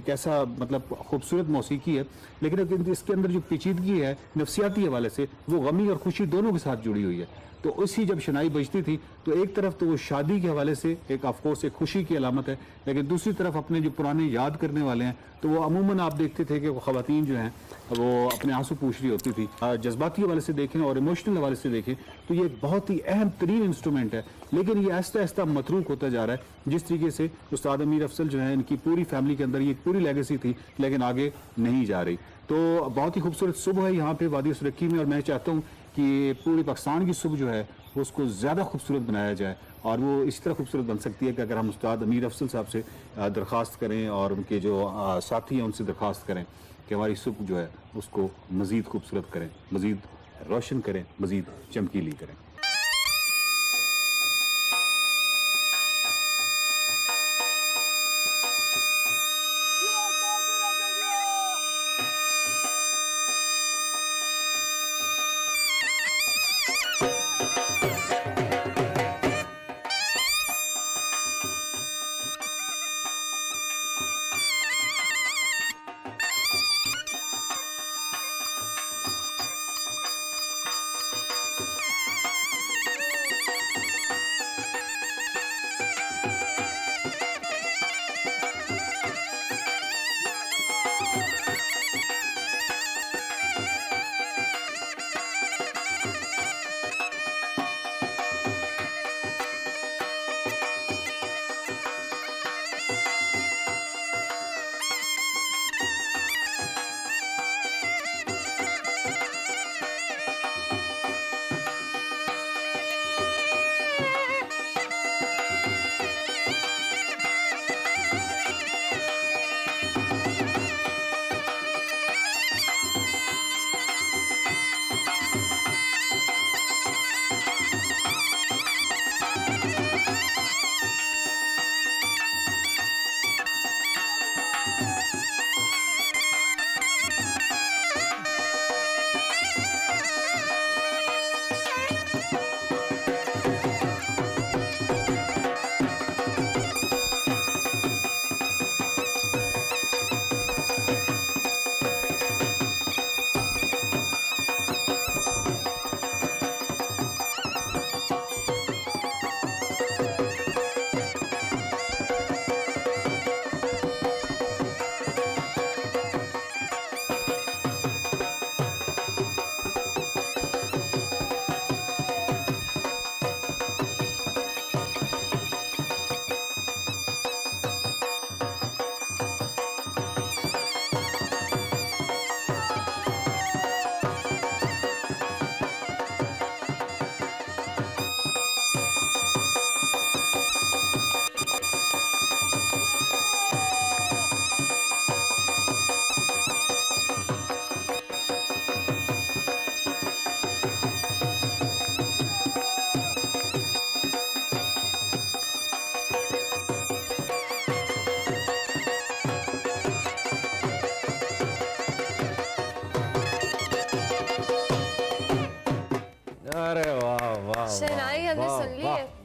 ऐसा मतलब खूबसूरत मौसीकी है लेकिन इसके अंदर जो पेचीदगी है नफसियाती हवाले से वो गमी और खुशी दोनों के साथ जुड़ी हुई है। तो उसी जब शनाई बजती थी तो एक तरफ तो वो शादी के हवाले से एक ऑफकोर्स एक खुशी की अलामत है लेकिन दूसरी तरफ अपने जो पुराने याद करने वाले हैं तो वो अमूमन आप देखते थे कि वो ख़वातीन जो हैं वो अपने आंसू पूछ रही होती थी। जज्बाती हवाले से देखें और इमोशनल हवाले से देखें तो ये बहुत ही अहम तरीन इंस्ट्रूमेंट है लेकिन ये आहिस्ता आहिस्ता मतरूक होता जा रहा है। जिस तरीके से उस्ताद अमीर अफसल जो है इनकी पूरी फैमिली के अंदर ये पूरी लेगेसी थी लेकिन आगे नहीं जा रही। तो बहुत ही खूबसूरत सुबह है यहाँ पे वादी सुरखी में और मैं चाहता हूँ कि पूरे पाकिस्तान की सुबह जो है उसको ज़्यादा खूबसूरत बनाया जाए और वो इस तरह खूबसूरत बन सकती है कि अगर हम उस्ताद अमीर अफसल साहब से दरख्वास्त करें और उनके जो साथी हैं उनसे दरख्वास्त करें कि हमारी सुबह जो है उसको मज़ीद खूबसूरत करें, मज़ीद रोशन करें, मज़ीद चमकीली करें।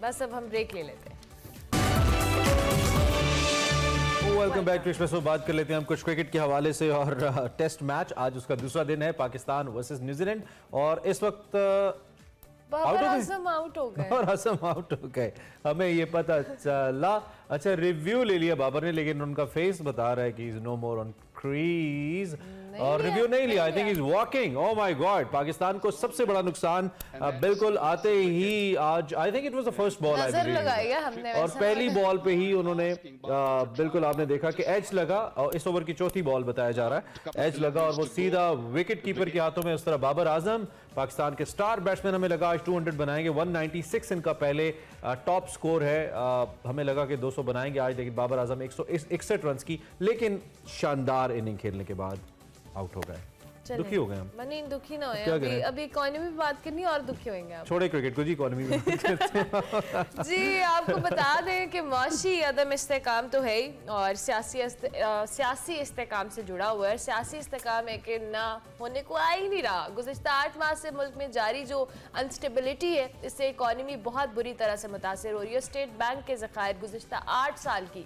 बस अब हम ब्रेक ले लेते हैं। Welcome back to Expresso. बात कर लेते हैं हम कुछ क्रिकेट के हवाले से और टेस्ट मैच आज उसका दूसरा दिन है, पाकिस्तान वर्सेस न्यूजीलैंड, और इस वक्त बाबर आजम आउट हो गए। और आजम आउट हो गए, हमें ये पता चला। अच्छा, रिव्यू ले लिया बाबर ने, लेकिन उनका फेस बता रहा है कि is no more on crease, और रिव्यू नहीं लिया। I think is walking. Oh my God, Pakistan को सबसे बड़ा नुकसान बिल्कुल आते ही आज, I think it was the first ball, नजर लगाई है हमने, और पहली बॉल पे ही उन्होंने बिल्कुल आपने देखा कि एज लगा, और इस ओवर की चौथी बॉल बताया जा रहा है, एज लगा और वो सीधा विकेट कीपर के हाथों में। उस तरह बाबर आजम, पाकिस्तान के स्टार बैट्समैन, हमें लगा आज 200 बनाएंगे। 196 इनका पहले टॉप स्कोर है, हमें लगा कि 200 बनाएंगे आज, लेकिन बाबर आजम 161 रन की, लेकिन शानदार इनिंग खेलने के बाद आउट हो गए। दुखी हो गए हम। नहीं, दुखी ना क्या हो, अभी इकोनॉमी पे बात करनी है और दुखी होंगे आप। छोड़े क्रिकेट को जी, इकोनॉमी में जी आपको बता दें कि माशी अदम इस्तेकाम तो है ही, और सियासी इस्तेकाम से जुड़ा हुआ है। सियासी इस्तेकाम है कि ना होने को आ ही नहीं रहा। गुज़िश्ता 8 माह से मुल्क में जारी जो अनस्टेबिलिटी है, इससे इकोनॉमी बहुत बुरी तरह से मुतासर हो रही है। स्टेट बैंक के ज़खायर गुज़िश्ता 8 साल की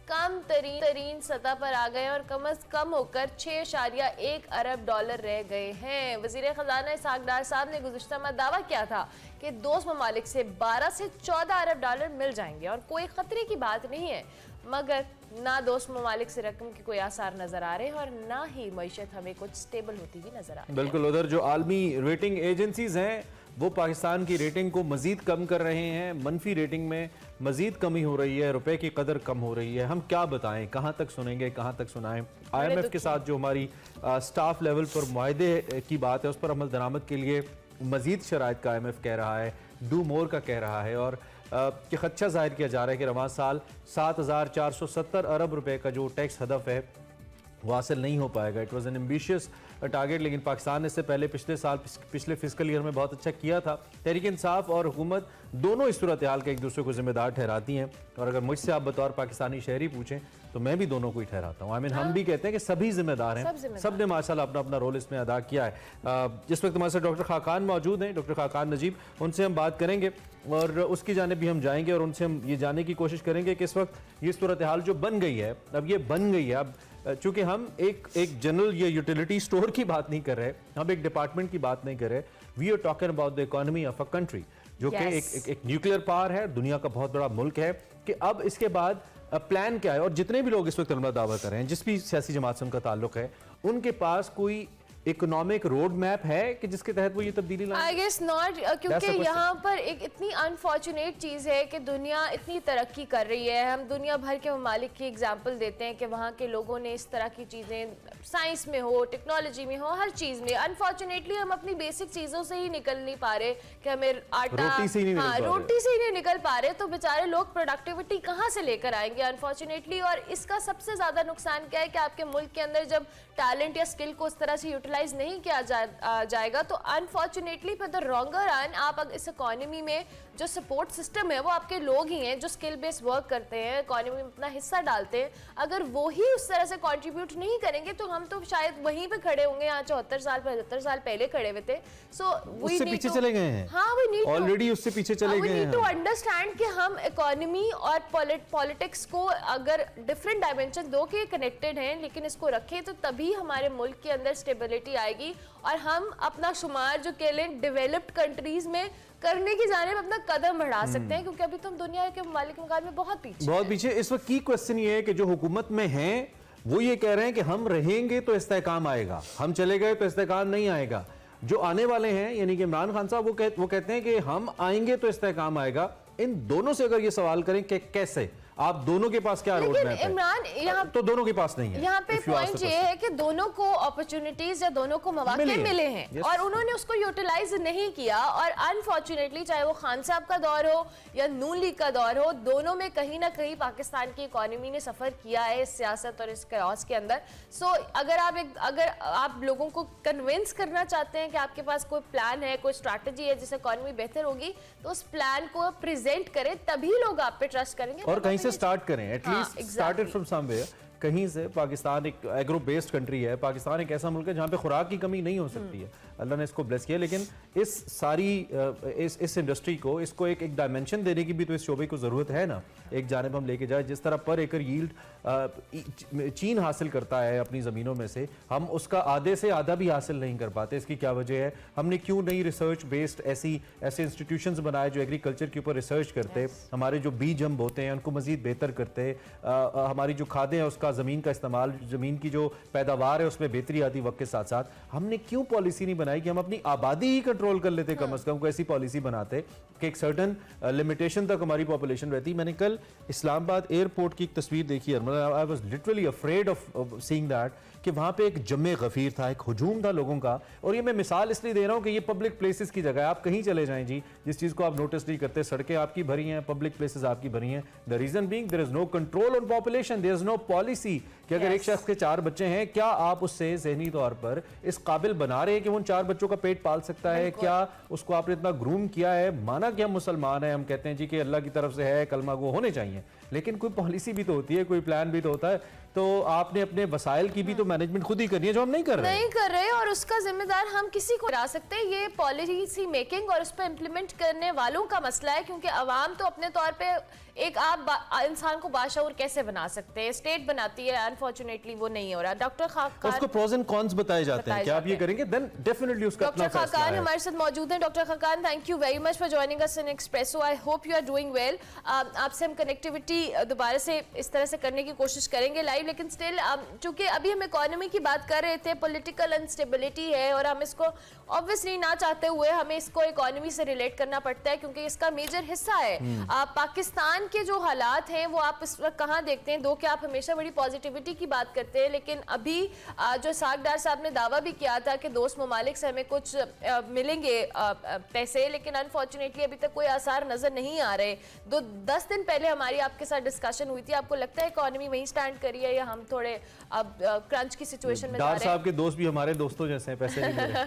कम तरीन सतह पर आ गए और कम अज कम होकर 6.1 अरब डॉलर रह गए हैं। वज़ीर ख़जाना इसहाक डार साहब ने गुज़िश्ता में दावा किया था कि दोस्त ममालिक से 12 से 14 अरब डॉलर मिल जाएंगे और कोई ख़तरे की बात नहीं है, मगर ना दोस्त ममालिक से रकम के कोई आसार नजर आ रहे हैं और ना ही मईशत हमें कुछ स्टेबल होती हुई नजर आ रही है। बिल्कुल, उधर जो आलमी रेटिंग एजेंसीज हैं वो पाकिस्तान की रेटिंग को मजीद कम कर रहे हैं। मनफी रेटिंग में मजीद कमी हो रही है, रुपए की कदर कम हो रही है। हम क्या बताएं, कहाँ तक सुनेंगे, कहाँ तक सुनाएं। IMF के साथ जो हमारी स्टाफ लेवल पर मुआहदे की बात है, उस पर अमल दरामद के लिए मजीद शराइत का IMF कह रहा है, डू मोर का कह रहा है, और कि खदशा जाहिर किया जा रहा है कि रवां साल 7,470 अरब रुपए का जो टैक्स हदफ है वो हासिल नहीं हो पाएगा। It was an ambitious target, लेकिन पाकिस्तान ने इससे पहले पिछले फिस्कल ईयर में बहुत अच्छा किया था। तहरीक इंसाफ और हुकूमत दोनों इस सूरत हाल के एक दूसरे को जिम्मेदार ठहराती हैं, और अगर मुझसे आप बतौर पाकिस्तानी शहरी पूछें तो मैं भी दोनों को ही ठहराता हूँ। हम भी कहते हैं कि सभी जिम्मेदार हैं, सब ने माशाल्लाह अपना अपना रोल इसमें अदा किया है। जिस वक्त हमारे साथ डॉक्टर खाकान मौजूद हैं, डॉक्टर खाकान नजीब, उनसे हम बात करेंगे और उसकी जानिब भी हम जाएंगे और उनसे हम ये जानने की कोशिश करेंगे कि इस वक्त ये सूरत हाल जो बन गई है, अब ये बन गई है, अब चूंकि हम एक जनरल या यूटिलिटी स्टोर की बात नहीं कर रहे, हम एक डिपार्टमेंट की बात नहीं कर रहे, we are talking about the economy of a country, जो कि एक न्यूक्लियर पावर है, दुनिया का बहुत बड़ा मुल्क है, कि अब इसके बाद प्लान क्या है। और जितने भी लोग इस वक्त अमला दावा कर रहे हैं, जिस भी सियासी जमात से उनका ताल्लुक है, उनके पास कोई इकोनॉमिक रोड मैप है कि जिसके तहत वो ये तब्दीली लाएं? आई गेस नॉट, क्योंकि यहाँ पर एक इतनी अनफॉर्चुनेट चीज़ है कि दुनिया इतनी तरक्की कर रही है। हम दुनिया भर के ममालिक की एग्जांपल देते हैं कि वहाँ के लोगों ने इस तरह की चीज़ें, साइंस में हो, टेक्नोलॉजी में हो, हर चीज़ में। अनफॉर्चुनेटली हम अपनी बेसिक चीज़ों से ही निकल नहीं पा रहे कि हमें आटा, रोटी से ही नहीं निकल पा रहे, तो बेचारे लोग प्रोडक्टिविटी कहाँ से लेकर आएंगे अनफॉर्चुनेटली। और इसका सबसे ज़्यादा नुकसान क्या है कि आपके मुल्क के अंदर जब टैलेंट या स्किल को उस तरह से यूटिलाइज नहीं किया जाएगा तो unfortunately for the longer run आप इस इकोनॉमी में जो सपोर्ट सिस्टम है वो आपके लोग ही हैं जो स्किल बेस्ड वर्क करते हैं, इकोनॉमी में अपना हिस्सा डालते हैं। अगर वो ही उस तरह से कंट्रीब्यूट नहीं करेंगे तो हम तो शायद वहीं पे खड़े होंगे यहाँ 74 साल 75 साल पहले खड़े हुए थे। सो उससे पीछे चले गए हैं। हाँ, वी नीड ऑलरेडी उससे पीछे चले गए हैं। वी नीड टू अंडरस्टैंड कि हम इकोनॉमी और पॉलिटिक्स को अगर डिफरेंट डायमेंशन दो के कनेक्टेड हैं, लेकिन इसको रखें तो तभी हमारे मुल्क के अंदर स्टेबिलिटी आएगी और हम अपना शुमार जो कह लें डेवलप्ड कंट्रीज में करने की जानिब अपना कदम बढ़ा सकते हैं, क्योंकि अभी तो हम दुनिया के ममालिक के मुकाबले बहुत पीछे। इस वक्त की क्वेश्चन ये है कि जो हुकूमत में हैं वो ये कह रहे हैं कि हम रहेंगे तो इस्तेहकाम आएगा, हम चले गए तो इस्तेहकाम नहीं आएगा। जो आने वाले हैं यानी कि इमरान खान साहब वो कहते हैं कि हम आएंगे तो इस्तेहकाम आएगा। इन दोनों से अगर ये सवाल करें कि कैसे, आप दोनों के पास क्या रोड मैप है? इमरान यहाँ तो दोनों के पास नहीं है। यहाँ पे पॉइंट ये है कि दोनों को अपॉर्चुनिटीज या दोनों को मौके मिले हैं और उन्होंने उसको यूटिलाइज नहीं किया। और अनफॉर्चुनेटली चाहे वो खान साहब का दौर हो या नून लीग का दौर हो, दोनों में कहीं ना कहीं पाकिस्तान की इकोनॉमी ने सफर किया है इस सियासत और इस कयास के अंदर। सो अगर आप लोगों को कन्विंस करना चाहते हैं कि आपके पास कोई प्लान है, कोई स्ट्रैटेजी है जिससे इकोनॉमी बेहतर होगी, तो उस प्लान को प्रेजेंट करें, तभी लोग आप पे ट्रस्ट करेंगे। और कहीं स्टार्ट करें, एटलीस्ट स्टार्टेड फ्रॉम समवेयर, कहीं से। पाकिस्तान एक एग्रो बेस्ड कंट्री है, पाकिस्तान एक ऐसा मुल्क है जहां पे खुराक की कमी नहीं हो सकती है। अल्लाह ने इसको ब्लेस किया, लेकिन इस सारी इस इंडस्ट्री को इसको एक डायमेंशन देने की भी तो इस शोबे को ज़रूरत है ना। एक जानिब हम लेके जाए, जिस तरह पर एकड़ यील्ड चीन हासिल करता है अपनी ज़मीनों में से, हम उसका आधे से आधा भी हासिल नहीं कर पाते। इसकी क्या वजह है? हमने क्यों नहीं रिसर्च बेस्ड ऐसे इंस्टीट्यूशंस बनाए जो एग्रीकल्चर के ऊपर रिसर्च करते, हमारे जो बीज हम बोते हैं उनको मजीद बेहतर करते, हमारी जो खादें हैं उसका ज़मीन का इस्तेमाल, ज़मीन की जो पैदावार है उसमें बेहतरी आती वक्त के साथ साथ। हमने क्यों पॉलिसी नहीं बनाई कि हम अपनी आबादी ही कंट्रोल कर लेते? कम अज़ कम कोई ऐसी पॉलिसी बनाते कि एक सर्टन लिमिटेशन तक हमारी पॉपुलेशन रहती। मैंने कल इस्लामाबाद एयरपोर्ट की एक तस्वीर देखी है, मतलब I was literally afraid of seeing that कि वहाँ पे एक जम्मे गफीर था, एक हुजूम था लोगों का। और ये मैं मिसाल इसलिए दे रहा हूँ कि ये पब्लिक प्लेसेस की जगह है, आप कहीं चले जाएं जी, जिस चीज़ को आप नोटिस नहीं करते, सड़कें आपकी भरी हैं, पब्लिक प्लेसेस आपकी भरी हैं। The reason being there is no control on population, there is no policy कि अगर एक शख्स के 4 बच्चे हैं, क्या आप उससे ज़हनी तौर पर इस काबिल बना रहे हैं कि वो उन 4 बच्चों का पेट पाल सकता है? क्या उसको आपने इतना ग्रूम किया है? माना कि हम मुसलमान हैं, हम कहते हैं जी कि अल्लाह की तरफ से है, कलमा गो होने चाहिए, लेकिन कोई पॉलिसी भी तो होती है, कोई प्लान भी तो होता है। तो आपने अपने वसाइल की भी तो मैनेजमेंट खुद ही करनी है, जो हम नहीं कर रहे और उसका जिम्मेदार हम किसी को करा सकते हैं। ये पॉलिसी मेकिंग और उस पर इम्प्लीमेंट करने वालों का मसला है, क्योंकि अवाम तो अपने तौर पे एक आप इंसान को बाशऊर कैसे बना सकते हैं? स्टेट बनाती है, अनफॉर्चुनेटली वो नहीं हो रहा। डॉक्टर खाकान, उसको प्रोस एंड कॉन्स बताए जाते हैं, क्या आप ये करेंगे देन डेफिनेटली उसका अपना फैसला है। डॉक्टर खाकान हमारे साथ मौजूद हैं। Doctor Khaqan, thank you very much for joining us in Expresso. I hope you are doing well. आपसे हम कनेक्टिविटी दोबारा से इस तरह से करने की कोशिश करेंगे लाइव, लेकिन स्टिल चूंकि अभी हम इकोनॉमी की बात कर रहे थे, पॉलिटिकल अनस्टेबिलिटी है और हम इसको ऑब्वियसली ना चाहते हुए हमें इसको इकोनॉमी से रिलेट करना पड़ता है, क्योंकि इसका मेजर हिस्सा है। पाकिस्तान के जो हालात हैं वो आप इस वक्त कहाँ देखते हैं? दो कि आप हमेशा बड़ी पॉजिटिविटी की बात करते हैं, लेकिन अभी जो सागडार साहब ने दावा भी किया था कि दोस्त ममालिक से हमें कुछ मिलेंगे पैसे, लेकिन अनफॉर्चुनेटली अभी तक कोई आसार नजर नहीं आ रहे। 10 दिन पहले हमारी आपके साथ डिस्कशन हुई थी, आपको लगता है इकोनॉमी वहीं स्टैंड करी है या हम थोड़े अब क्रंच की सिचुएशन में जा रहे हैं? डार साहब के दोस्त भी हमारे दोस्तों जैसे हैं, पैसे नहीं दे रहे।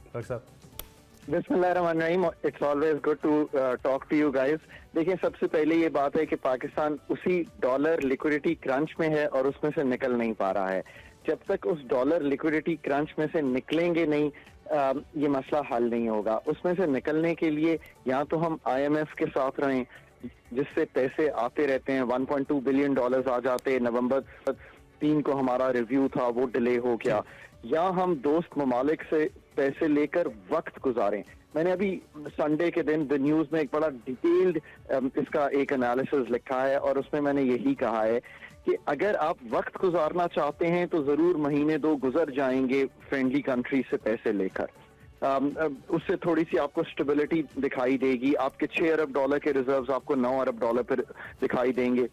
डॉक्टर साहब, बिस्मिल्लाहिर्रहमानिर्रहीम, it's always good to talk to you guys. देखिए, सबसे पहले ये बात है कि पाकिस्तान उसी डॉलर लिक्विडिटी क्रंच में है और उसमें से निकल नहीं पा रहा है। जब तक उस डॉलर लिक्विडिटी क्रंच में से निकलेंगे नहीं, ये मसला हल नहीं होगा। उसमें से निकलने के लिए या तो हम IMF के साथ रहें, जिससे पैसे आते रहते हैं, 1.2 बिलियन डॉलर्स आ जाते। नवंबर 3 को हमारा रिव्यू था, वो डिले हो गया, या हम दोस्त ममालिक से पैसे लेकर वक्त गुजारें। मैंने अभी संडे के दिन द न्यूज में एक बड़ा डिटेल्ड इसका एक एनालिसिस लिखा है और उसमें मैंने यही कहा है कि अगर आप वक्त गुजारना चाहते हैं तो जरूर महीने 2 गुजर जाएंगे फ्रेंडली कंट्री से पैसे लेकर। उससे थोड़ी सी आपको स्टेबिलिटी दिखाई देगी, आपके 6 अरब डॉलर के रिजर्व्स आपको 9 अरब डॉलर पर दिखाई देंगे।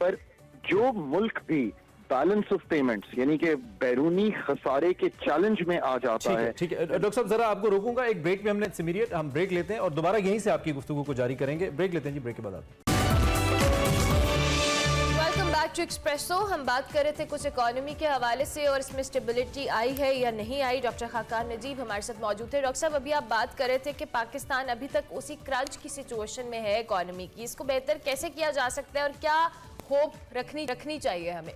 पर जो मुल्क भी बैलेंस ऑफ पेमेंट्स यानी कि बैरूनी खसारे के चैलेंज में आ जाता है। ठीक है डॉक्टर साहब, जरा आपको रोकूंगा, एक ब्रेक में हमने इमीडिएट हम ब्रेक लेते हैं और दोबारा यहीं से आपकी गुफ्तगू को जारी करेंगे। ब्रेक लेते हैं जी, ब्रेक के बाद आप बैक टू एक्सप्रेसो। हम बात कर रहे थे कुछ इकोनॉमी के हवाले से और इसमें स्टेबिलिटी आई है या नहीं आई। डॉक्टर खाकान नजीब हमारे साथ मौजूद थे। डॉक्टर साहब, अभी आप बात कर रहे थे कि पाकिस्तान अभी तक उसी क्रंच की सिचुएशन में है इकोनॉमी की, इसको बेहतर कैसे किया जा सकता है और क्या होप रखनी चाहिए हमें?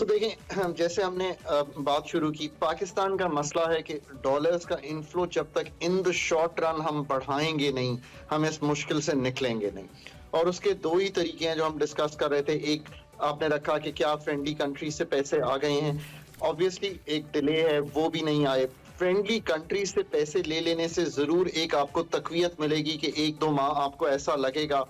देखें, जैसे हमने बात शुरू की, पाकिस्तान का मसला है कि डॉलर्स का इनफ्लो जब तक इन द शॉर्ट रन हम बढ़ाएंगे नहीं, हम इस मुश्किल से निकलेंगे नहीं। और उसके 2 ही तरीके हैं जो हम डिस्कस कर रहे थे। एक आपने रखा कि क्या फ्रेंडली कंट्री से पैसे आ गए हैं, ऑब्वियसली एक डिले है, वो भी नहीं आए। फ्रेंडली कंट्री से पैसे ले लेने से जरूर एक आपको तकवीयत मिलेगी कि 1-2 माह आपको ऐसा लगेगा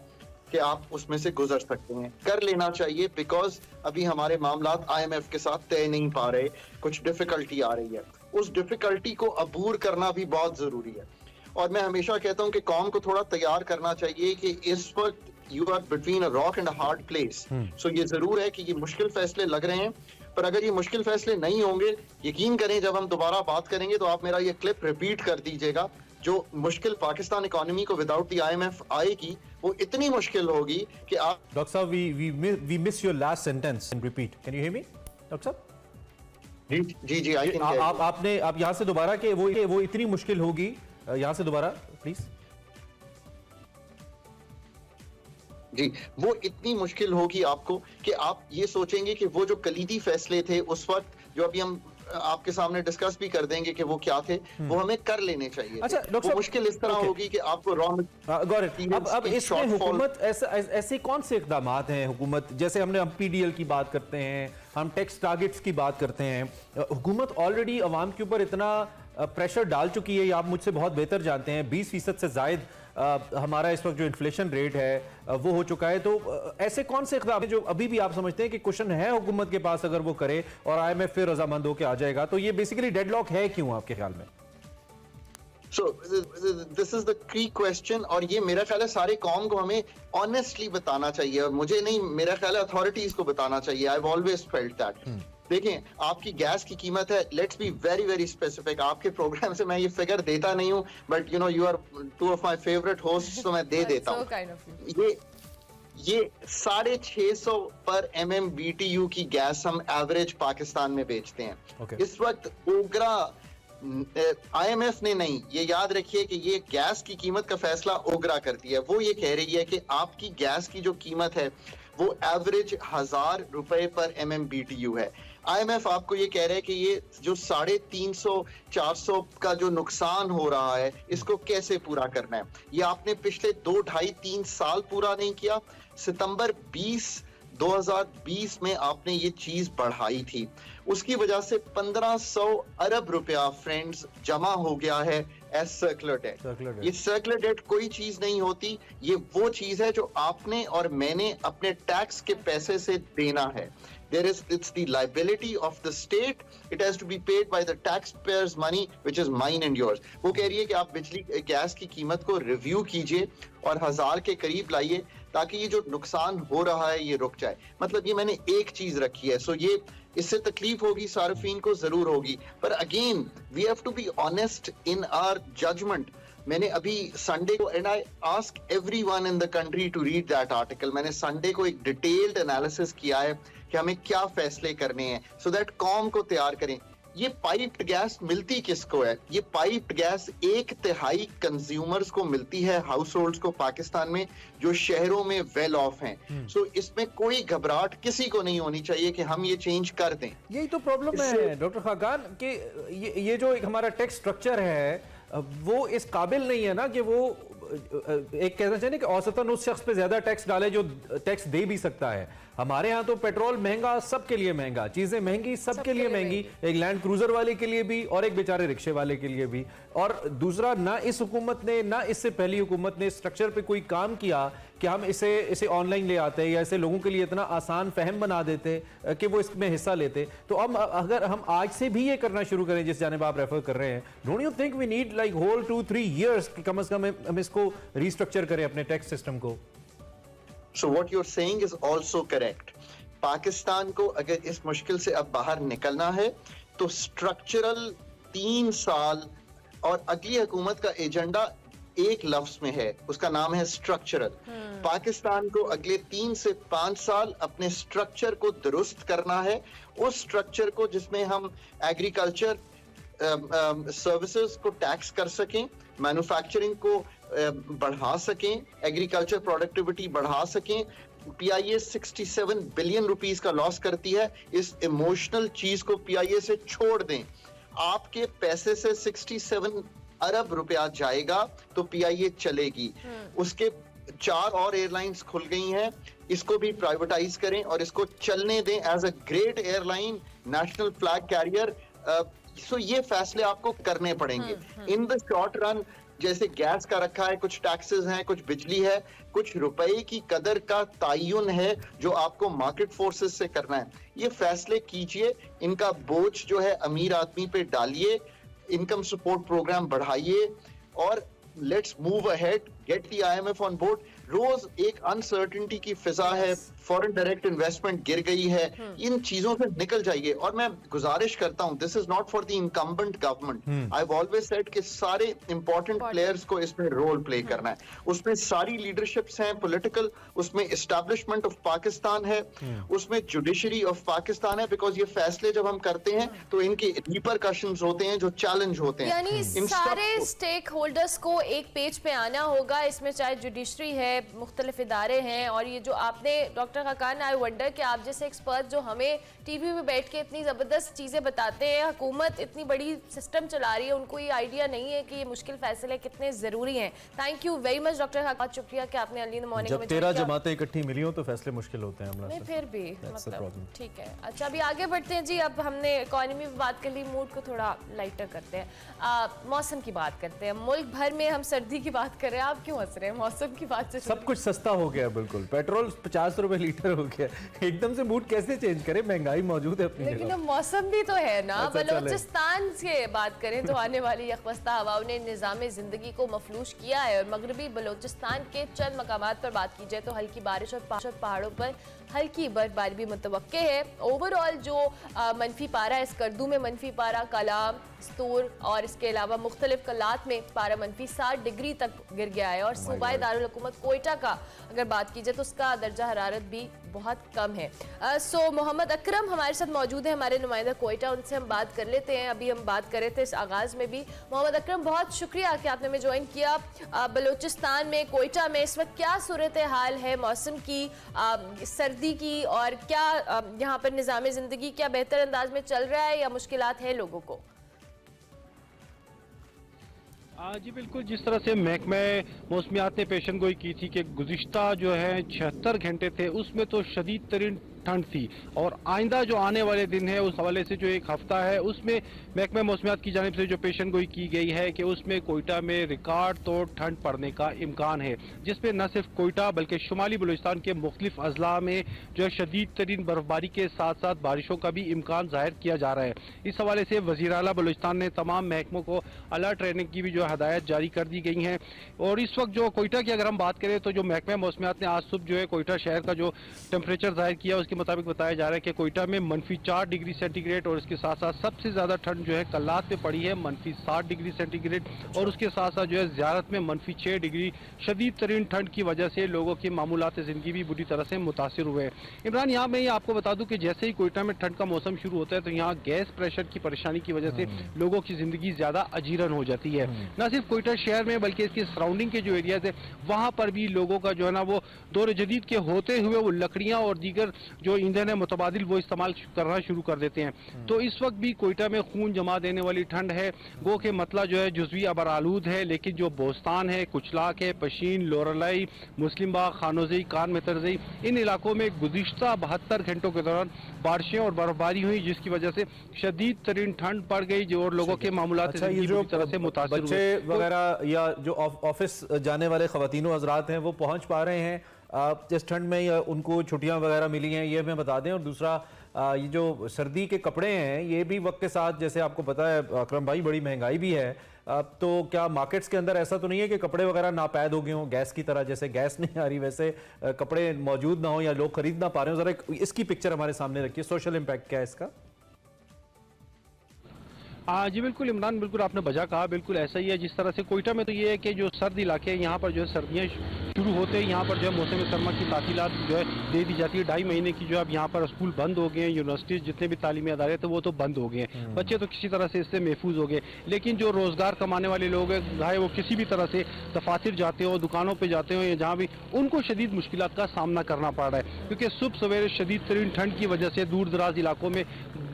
कि आप उसमें से गुजर सकते हैं। कर लेना चाहिए, बिकॉज अभी हमारे मामलात IMF के साथ तय नहीं पा रहे, कुछ डिफिकल्टी आ रही है। उस डिफिकल्टी को अबूर करना भी बहुत जरूरी है। और मैं हमेशा कहता हूं कि कौम को थोड़ा तैयार करना चाहिए कि इस वक्त you are between a rock and a hard place. So ये जरूर है कि ये मुश्किल फैसले लग रहे हैं, पर अगर ये मुश्किल फैसले नहीं होंगे, यकीन करें जब हम दोबारा बात करेंगे तो आप मेरा ये क्लिप रिपीट कर दीजिएगा। जो मुश्किल पाकिस्तान इकोनॉमी को विदाउट द IMF आएगी, वो इतनी मुश्किल होगी कि आप डॉक्टर साहब, we miss your last sentence and repeat, can you hear me doctor साहब? जी आई कैन। आप यहाँ से दोबारा कि वो इतनी मुश्किल होगी, यहाँ से दोबारा प्लीज। जी, वो इतनी मुश्किल होगी आपको कि आप ये सोचेंगे कि वो जो कलीदी फैसले थे उस वक्त, जो अभी हम आपके सामने डिस्कस भी कर देंगे कि वो क्या थे, वो हमें कर लेने चाहिए। अच्छा डॉक्टर साहब, मुश्किल इस तरह होगी कि आपको अब इसमें हुकूमत ऐसे कौन से इक़दामात हैं हुकूमत, जैसे हम पीडीएल की बात करते हैं, हम टैक्स टारगेट्स की बात करते हैं, हुकूमत ऑलरेडी अवाम के ऊपर इतना प्रेशर डाल चुकी है, ये आप मुझसे बहुत बेहतर जानते हैं, 20% से जायद हमारा इस वक्त जो इन्फ्लेशन रेट है वो हो चुका है। तो ऐसे कौन से इक़दाम जो अभी भी आप समझते हैं कि क्वेश्चन है हुकूमत के पास, अगर वो करे और IMF फिर रजामंद होकर आ जाएगा, तो ये बेसिकली डेडलॉक है क्यों आपके ख्याल में? So this is the key question, और ये मेरा ख्याल है सारे कौम को हमें ऑनेस्टली बताना चाहिए, और मुझे नहीं, मेरा ख्याल है अथॉरिटीज को बताना चाहिए। I have always felt that. देखें, आपकी गैस की कीमत है, let's be very very specific. आपके प्रोग्राम से मैं ये फिगर देता नहीं हूँ, but you know you are two of my favourite hosts, तो मैं दे देता हूँ। ये 650 पर MMBTU की गैस हम एवरेज पाकिस्तान में बेचते हैं। इस वक्त ओगरा, IMF ने नहीं, ये याद रखिए कि ये गैस की कीमत का फैसला ओगरा करती है। वो ये कह रही है कि आपकी गैस की जो कीमत है वो एवरेज 1000 रुपए पर MMBTU है। IMF आपको ये कह रहे हैं कि ये जो 350-400 का जो नुकसान हो रहा है, इसको कैसे पूरा करना है। ये आपने पिछले 2, 2.5, 3 साल पूरा नहीं किया। सितंबर 2020 में आपने ये चीज बढ़ाई थी, उसकी वजह से 1500 अरब रुपया फ्रेंड्स जमा हो गया है एज सर्कुलर डेट। ये सर्कुलर डेट कोई चीज नहीं होती, ये वो चीज है जो आपने और मैंने अपने टैक्स के पैसे से देना है। It's the liability of the state. It has to be paid by the taxpayers' money, which is mine and yours. वो कह रही है कि आप बिजली गैस की कीमत को रिव्यू कीजिए और 1000 के करीब लाइए, ताकि ये जो नुकसान हो रहा है ये रुक जाए। मतलब ये मैंने एक चीज रखी है। सो ये, इससे तकलीफ होगी सार्फिन को, जरूर होगी, पर again we have to be honest in our judgement. मैंने अभी संडे को, and I ask everyone in the country to read that article, मैंने संडे को एक डिटेल्ड एनालिसिस किया है कि हमें क्या फैसले करने हैं, सो दैट कौम को तैयार करें। ये पाइप्ड गैस मिलती किसको है? ये पाइप्ड गैस 1/3 कंज्यूमर्स को मिलती है, हाउस होल्ड्स को पाकिस्तान में, जो शहरों में वेल ऑफ हैं। सो इसमें कोई घबराहट किसी को नहीं होनी चाहिए कि हम ये चेंज कर दें। यही तो प्रॉब्लम है डॉक्टर खाकान कि ये जो एक हमारा टैक्स स्ट्रक्चर है वो इस काबिल नहीं है ना कि वो एक कहना चाहिए कि औसतन उस शख्स पे ज्यादा टैक्स डाले जो टैक्स दे भी सकता है। हमारे यहाँ तो पेट्रोल महंगा, सबके लिए महंगा, चीजें महंगी, सबके लिए महंगी, एक लैंड क्रूजर वाले के लिए भी और एक बेचारे रिक्शे वाले के लिए भी। और दूसरा, ना इस हुकूमत ने ना इससे पहली हुकूमत ने स्ट्रक्चर पे कोई काम किया कि हम इसे ऑनलाइन ले आते या इसे लोगों के लिए इतना आसान फहम बना देते कि वो इसमें हिस्सा लेते। तो अब अगर हम आज से भी ये करना शुरू करें जिस जानिब आप रेफर कर रहे हैं, don't you think we need like whole 2-3 years कम से कम हम इसको रिस्ट्रक्चर करें अपने टैक्स सिस्टम को? So what you're saying is also correct. Pakistan को अगर इस मुश्किल से अब बाहर निकलना है तो स्ट्रक्चरल 3 साल, और अगली हुकूमत का एजेंडा एक लफ्ज में है, उसका नाम है स्ट्रक्चरल। पाकिस्तान को अगले 3 से 5 साल अपने स्ट्रक्चर को दुरुस्त करना है, उस स्ट्रक्चर को जिसमें हम एग्रीकल्चर सर्विसेज को टैक्स कर सकें, मैन्युफैक्चरिंग को बढ़ा सकें, एग्रीकल्चर प्रोडक्टिविटी बढ़ा सकें। PIA 67 बिलियन रुपीस का लॉस करती है, इस इमोशनल चीज को PIA से छोड़ दें। आपके पैसे से 67 अरब रुपया जाएगा तो PIA चलेगी। उसके 4 और एयरलाइंस खुल गई हैं, इसको भी प्राइवेटाइज करें और इसको चलने दें as a great airline, national flag carrier. So ये फैसले आपको करने पड़ेंगे इन द शॉर्ट रन। जैसे गैस का रखा है, कुछ टैक्सेस हैं, कुछ बिजली है, कुछ रुपए की कदर का तायुन है जो आपको मार्केट फोर्सेस से करना है। ये फैसले कीजिए, इनका बोझ जो है अमीर आदमी पे डालिए, इनकम सपोर्ट प्रोग्राम बढ़ाइए और let's move ahead, get the IMF on board. रोज एक अनसर्टेनिटी की फिजा है, फॉरेन डायरेक्ट इन्वेस्टमेंट गिर गई है, इन चीजों से निकल जाइए। और मैं गुजारिश करता हूं, this is not for the incumbent government, I have always said कि सारे इंपॉर्टेंट प्लेयर्स को इसमें रोल प्ले करना है। उसमें सारी लीडरशिप्स हैं पॉलिटिकल, उसमें एस्टैब्लिशमेंट ऑफ पाकिस्तान है, उसमें जुडिशरी ऑफ पाकिस्तान है, बिकॉज ये फैसले जब हम करते हैं तो इनके रिपरकशंस होते हैं जो चैलेंज होते हैं। यानी सारे स्टेक होल्डर्स को एक पेज पे आना होगा होगा। इसमें चाहे जुडिशरी है, मुख्तलिफ इदारे हैं, और ये जो आपने डॉक्टर खाकान, आई वंडर कि आप जैसे एक्सपर्ट जो हमें टीवी में बैठ के इतनी ज़बरदस्त चीज़ें बताते हैं, हुकूमत इतनी बड़ी सिस्टम चला रही है, उनको ये आइडिया नहीं है कि ये मुश्किल फैसले कितने ज़रूरी हैं। Thank you very much doctor Khaqan, शुक्रिया कि आपने अर्ली इन द मॉर्निंग में 13 जमातें इकट्ठी मिली हो तो फैसले मुश्किल होते हैं। नहीं फिर भी मतलब ठीक है। अच्छा अभी आगे बढ़ते हैं जी। अब हमने इकोनॉमी पे बात कर ली, मूड को थोड़ा लाइटर करते हैं, मौसम की बात करते हैं। मुल्क भर में हम सर्दी की बात कर रहे हैं, आप क्यों हंस रहे हैं? मौसम की बात से सब कुछ सस्ता हो गया, बिल्कुल पेट्रोल 50 रुपए लीटर हो गया, एकदम से मूड कैसे चेंज करे? महंगाई मौजूद है अपनी लेकिन अब मौसम भी तो है ना। बलोचिस्तान से बात करें तो आने वाली यकवस्ता हवाओं ने निज़ाम जिंदगी को मफलूश किया है, और मगरबी बलोचिस्तान के चंद मकामात पर बात की जाए तो हल्की बारिश और पहाड़ों पर हल्की बर्फबारी भी मुतवक्के है। ओवरऑल जो मनफी पारा है, स्कर्दू में मनफी पारा, कलाम, स्तूर और इसके अलावा मुख्तलिफ कलात में पारा मनफी 60 डिग्री तक गिर गया है। और सूबाई दारुल हुकूमत कोयटा का अगर बात की जाए तो उसका दर्जा हरारत भी बहुत कम है। सो मोहम्मद अकरम हमारे साथ मौजूद है, हमारे नुमाइंदा कोयटा, उनसे हम बात कर लेते हैं। अभी हम बात कर रहे थे इस आगाज़ में भी। मोहम्मद अकरम, बहुत शुक्रिया कि आपने हमें ज्वाइन किया। बलूचिस्तान में, कोयटा में इस वक्त क्या सूरत हाल है मौसम की, सर्दी की, और क्या यहाँ पर निज़ाम ज़िंदगी क्या बेहतर अंदाज में चल रहा है या मुश्किलात है लोगों को? जी बिल्कुल, जिस तरह से महकमा मौसमियात ने पेशन गोई की थी कि गुज़िश्ता जो है 76 घंटे थे उसमें तो शदीद तरीन ठंड थी, और आइंदा जो आने वाले दिन है उस हवाले से जो एक हफ्ता है उसमें महकमा मौसमियात की जानिब से जो पेशन गोई की गई है कि उसमें कोयटा में रिकॉर्ड तोड़ ठंड पड़ने का इम्कान है, जिसमें न सिर्फ कोयटा बल्कि शुमाली बलूचिस्तान के मुख्तलिफ अजला में जो है शदीद तरीन बर्फबारी के साथ साथ बारिशों का भी इम्कान जाहिर किया जा रहा है। इस हवाले से वज़ीर आला बलूचिस्तान ने तमाम महकमों को अलर्ट रहने की भी जो हदायत जारी कर दी गई हैं। और इस वक्त जो कोयटा की अगर हम बात करें तो जो महकमा मौसमियात ने आज सुबह जो है कोयटा शहर का जो टेम्परेचर जाहिर किया उसके मुताबिक बताया जा रहा है कि कोयटा में -4 डिग्री सेंटीग्रेड, और इसके साथ साथ सबसे ज्यादा ठंड जो है कल्लात पे पड़ी है -7 डिग्री सेंटीग्रेड, और उसके साथ साथ जो है ज़ियारत में -6 डिग्री। शदीद तरीन ठंड की वजह से लोगों की मामूलात जिंदगी भी बुरी तरह से मुतासिर हुए हैं। इमरान, यहाँ मैं आपको बता दूं कि जैसे ही कोयटा में ठंड का मौसम शुरू होता है तो यहाँ गैस प्रेशर की परेशानी की वजह से लोगों की जिंदगी ज्यादा अजीरन हो जाती है। न सिर्फ कोयटा शहर में बल्कि इसके सराउंडिंग के जो एरियाज है वहाँ पर भी लोगों का जो है ना वो दौर जदीद के होते हुए वो लकड़ियाँ और दीगर जो ईंधन है मुतबादिल वो इस्तेमाल करना शुरू कर देते हैं। तो इस वक्त भी कोयटा में खून जमा देने वाली ठंड है। गो के मतला जो है जुज़वी अबरालूद है, लेकिन जो बोस्तान है, कुचलाक है, पशीन, लोरलाई, मुस्लिम बाग, खानोज़ई, कान मेतरज़ई, इन इलाकों में गुज़िश्ता 72 घंटों के दौरान बारिशें और बर्फबारी हुई, जिसकी वजह से शदीद तरीन ठंड पड़ गई जो और लोगों के मामूलात तरह से मुतासिर हुए। बच्चे वगैरह या जो ऑफिस जाने वाले ख़वातीन हज़रात हैं वो पहुंच पा रहे हैं इस ठंड में, या उनको छुट्टियां वगैरह मिली हैं, ये हमें बता दें। और दूसरा ये जो सर्दी के कपड़े हैं ये भी वक्त के साथ, जैसे आपको पता है अकरम भाई, बड़ी महंगाई भी है, तो क्या मार्केट्स के अंदर ऐसा तो नहीं है कि कपड़े वगैरह नापैद हो गए हों गैस की तरह? जैसे गैस नहीं आ रही वैसे कपड़े मौजूद ना हो या लोग खरीद ना पा रहे हो? जरा इसकी पिक्चर हमारे सामने रखिए, सोशल इम्पैक्ट क्या है इसका? जी बिल्कुल इमरान, बिल्कुल आपने बजा कहा, बिल्कुल ऐसा ही है। जिस तरह से कोयटा में तो ये है कि जो सर्द इलाके हैं यहाँ पर जो है सर्दियाँ शुरू होते हैं यहाँ पर जो है मौसम सरमा की तातीलात जो है दे दी जाती है। 2.5 महीने की जो है अब यहाँ पर स्कूल बंद हो गए हैं, यूनिवर्सिटीज जितने भी तालीमी अदारे थे वो तो बंद हो गए हैं, बच्चे तो किसी तरह से इससे महफूज हो गए। लेकिन जो रोजगार कमाने वाले लोग हैं, चाहे वो किसी भी तरह से दफातर जाते हो, दुकानों पर जाते हो या जहाँ भी, उनको शदीद मुश्किलात का सामना करना पड़ रहा है, क्योंकि सुबह सवेरे शदीद तरीन ठंड की वजह से दूर दराज इलाकों में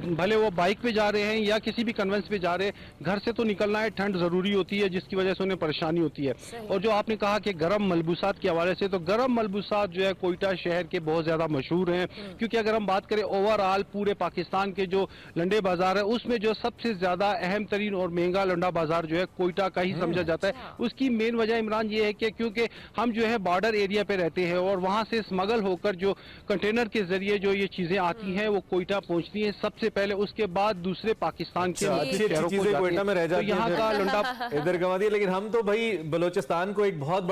भले वो बाइक पे जा रहे हैं या किसी भी कन्वेंस पे जा रहे हैं, घर से तो निकलना है, ठंड जरूरी होती है जिसकी वजह से उन्हें परेशानी होती है। और जो आपने कहा कि गर्म मलबूसात के हवाले से, तो गर्म मलबूसात जो है कोयटा शहर के बहुत ज्यादा मशहूर हैं, क्योंकि अगर हम बात करें ओवरऑल पूरे पाकिस्तान के जो लंडे बाजार है उसमें जो सबसे ज्यादा अहम तरीन और महंगा लंडा बाजार जो है कोयटा का ही समझा जाता है। उसकी मेन वजह इमरान ये है कि क्योंकि हम जो है बॉर्डर एरिया पे रहते हैं और वहां से स्मगल होकर जो कंटेनर के जरिए जो ये चीजें आती हैं वो कोयटा पहुंचती हैं सबसे पहले, उसके बाद दूसरे पाकिस्तान के चीजें कोयटा में रह जाती हैं, यहाँ का लंडा इधर गंवा दिया। लेकिन हम तो भाई बलोचिस्तान को एक बहुत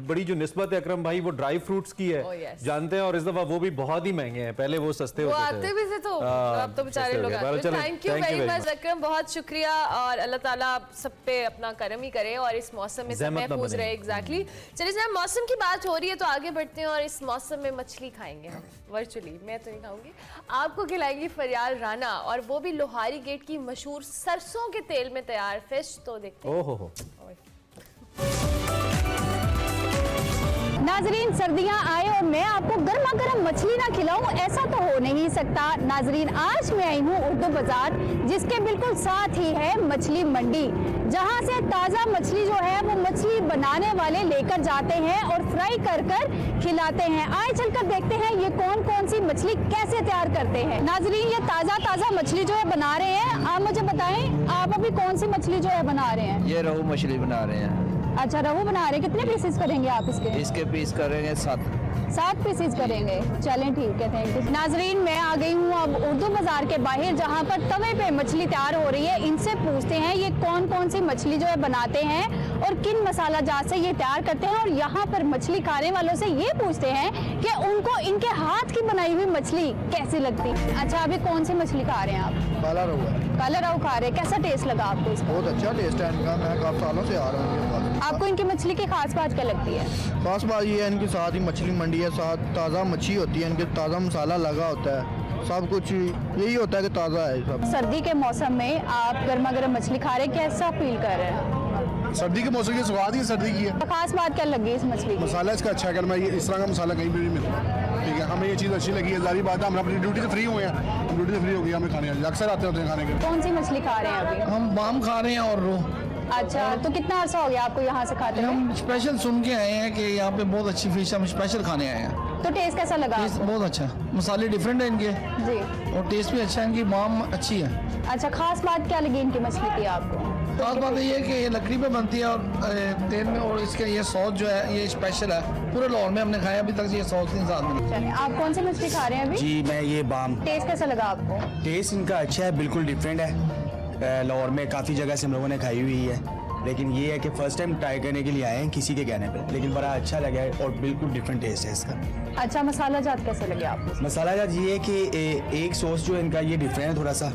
बड़ी जो निस्बत है अकरम भाई वो ड्राई फ्रूट्स की है, जानते हैं, और इस दफा वो भी बहुत ही महंगे हैं, पहले वो सस्ते होते थे, भी तो अब तो बेचारे लोग आते हैं। थैंक यू वेरी मच अकरम, बहुत शुक्रिया, और अल्लाह ताला सब पे अपना करम ही करे और इस मौसम में सब महफूज रहे। एग्जैक्टली। चलिए जब मौसम की बात हो रही है तो आगे बढ़ते हैं और इस मौसम में मछली खाएंगे हम, वर्चुअली, मैं तो नहीं खाऊंगी, आपको खिलाएंगी फरियाल राना, और वो भी लोहारी गेट की मशहूर सरसों के तेल में तैयार फिश। तो देखते हैं। ओहो। नाजरीन, सर्दियां आए और मैं आपको गर्मा गर्म मछली ना खिलाऊं, ऐसा तो हो नहीं सकता। नाजरीन, आज मैं आई हूँ उर्दू बाजार, जिसके बिल्कुल साथ ही है मछली मंडी, जहां से ताज़ा मछली जो है वो मछली बनाने वाले लेकर जाते हैं और फ्राई कर कर खिलाते हैं। आए चलकर देखते हैं ये कौन कौन सी मछली कैसे तैयार करते हैं। नाजरीन, ये ताज़ा मछली जो है बना रहे हैं। आप मुझे बताएं, आप अभी कौन सी मछली जो है बना रहे हैं? ये रोहू मछली बना रहे हैं। अच्छा, रोहू बना रहे हैं। कितने पीसेस करेंगे आप इसके पीस करेंगे 7 पीसेस करेंगे। चलें, ठीक है, थैंक यू। नाजरीन, मैं आ गई हूँ अब उर्दू बाजार के बाहर, जहाँ पर तवे पे मछली तैयार हो रही है। इनसे पूछते हैं ये कौन कौन सी मछली जो है बनाते हैं और किन मसाला जात से ये तैयार करते हैं, और यहाँ पर मछली खाने वालों से ये पूछते हैं कि उनको इनके हाथ की बनाई हुई मछली कैसी लगती। अच्छा, अभी कौन सी मछली खा रहे हैं आप? काला रोहू है। काला रोहू खा रहे हैं। कैसा टेस्ट लगा आपको इसका? बहुत अच्छा टेस्ट है इनका, मैं काफी सालों से आ रहा हूँ। आपको इनकी मछली की खास बात क्या लगती है? खास बात ये है, इनके साथ ही मछली मंडी है, साथ ताज़ा मच्छी होती है, इनके ताज़ा मसाला लगा होता है, सब कुछ यही होता है कि ताज़ा है सब। सर्दी के मौसम में आप गर्मा गर्म मछली खा रहे हैं, कैसा फील कर रहे हैं? सर्दी के मौसम की स्वाद ही सर्दी की है। खास बात क्या लगी इस मछली की? मसाला इसका अच्छा है, मैं इस तरह का मसाला कहीं भी नहीं मिलता। ठीक है, हमें ये चीज़ अच्छी लगी है। जारी बात है, हम अपनी ड्यूटी से फ्री हुए हैं, ड्यूटी से फ्री हो गई, हमें खाने अक्सर आते होते हैं खाने के। कौन सी मछली खा रहे हैं अभी? हम बाम खा रहे हैं और रोह। अच्छा, तो कितना अर्सा हो गया आपको यहाँ से खाते हुए? हम स्पेशल सुन के आए हैं कि यहाँ पे बहुत अच्छी फिश, हम स्पेशल खाने आए हैं। तो टेस्ट कैसा लगा? टेस्ट बहुत अच्छा, मसाले डिफरेंट है इनके जी, और टेस्ट भी अच्छा है, इनकी बाम अच्छी है। अच्छा, खास बात क्या लगी इनकी मछली की आपको? खास बात ये है कि ये लकड़ी पे बनती है और तेल में, और इसका ये सॉस जो है ये स्पेशल है। पूरे लाहौर में हमने खाया अभी तक ये सॉस नहीं साथ में। चलिए, आप कौन सी मछली खा रहे हैं अभी? जी, मैं ये बाम। टेस्ट कैसा लगा आपको? टेस्ट इनका अच्छा है, बिल्कुल डिफरेंट है। लाहौर में काफ़ी जगह से हम लोगों ने खाई हुई है, लेकिन ये है कि फर्स्ट टाइम ट्राई करने के लिए आए हैं किसी के कहने पे, लेकिन बड़ा अच्छा लगा है और बिल्कुल डिफरेंट टेस्ट है इसका। अच्छा, मसाला जात कैसे लगे आपको? मसाला जात ये है कि एक सॉस जो इनका ये डिफरेंट है थोड़ा सा,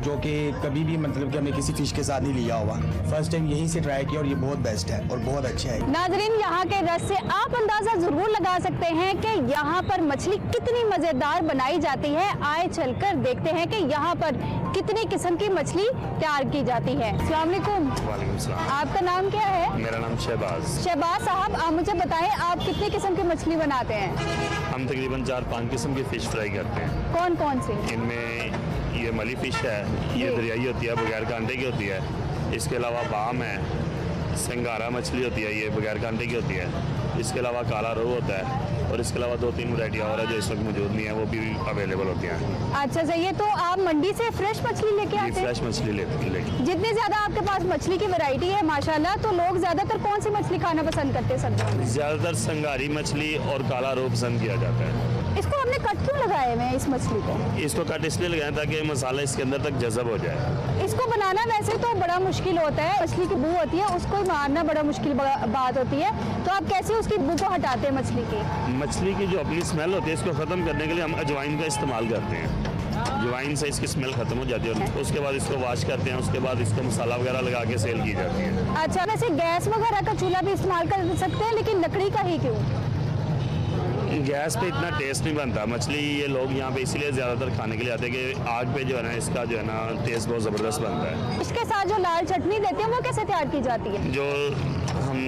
जो कि कभी भी मतलब कि हमने किसी फिश के साथ नहीं लिया हुआ। फर्स्ट टाइम यहीं से ट्राई किया और ये बहुत बेस्ट है और बहुत अच्छा है। नाजरीन, यहाँ के रस से आप अंदाजा जरूर लगा सकते हैं कि यहाँ पर मछली कितनी मजेदार बनाई जाती है। आए चलकर देखते हैं कि यहाँ पर कितनी किस्म की मछली तैयार की जाती है। अस्सलाम वालेकुम। वालेकुम सलाम। आपका नाम क्या है? मेरा नाम शहबाज। शहबाज साहब, आप मुझे बताएं, आप कितनी किस्म की मछली बनाते हैं? हम तकरीबन 4-5 किस्म की फ़िश फ्राई करते हैं। कौन कौन सी? इनमें ये मली फ़िश है, ये दरियाई होती है, बगैर कांटे की होती है। इसके अलावा बाम है, सिंगारा मछली होती है, ये बगैर कांटे की होती है। इसके अलावा काला रोहू होता है, और इसके अलावा 2-3 वैरायटियाँ और है जो इस वक्त मौजूद नहीं है, वो भी अवेलेबल होती हैं। अच्छा, चाहिए तो आप मंडी से फ्रेश मछली लेके आते हैं? फ्रेश मछली लेके। जितनी ज्यादा आपके पास मछली की वैरायटी है माशाल्लाह, तो लोग ज्यादातर कौन सी मछली खाना पसंद करते हैं सर्दियों में? ज़्यादातर संगारी मछली और काला रोहू पसंद किया जाता है। इसको हमने कट क्यों लगाए हुए हैं इस मछली को? इसको कट इसलिए लगाया ताकि मसाला इसके अंदर तक जज़ब हो जाए। इसको बनाना वैसे तो बड़ा मुश्किल होता है, मछली की बू होती है, उसको मारना बड़ा मुश्किल बात होती है। तो आप कैसे उसकी बू को हटाते हैं मछली की? मछली की जो अपनी स्मेल होती है, इसको ख़त्म करने के लिए हम अजवाइन का इस्तेमाल करते हैं। अजवाइन से इसकी स्मेल खत्म हो जाती है। उसके बाद इसको वॉश करते हैं, उसके बाद इसको मसाला वगैरह लगा के सेल की जाती है। अच्छा, वैसे गैस वगैरह का चूल्हा भी इस्तेमाल कर सकते हैं, लेकिन लकड़ी का ही क्यों? गैस पे इतना टेस्ट नहीं बनता मछली। ये लोग यहाँ पे इसीलिए ज़्यादातर खाने के लिए आते हैं कि आग पे जो है ना, इसका जो है ना टेस्ट बहुत ज़बरदस्त बनता है। इसके साथ जो लाल चटनी देते हैं वो कैसे तैयार की जाती है? जो हम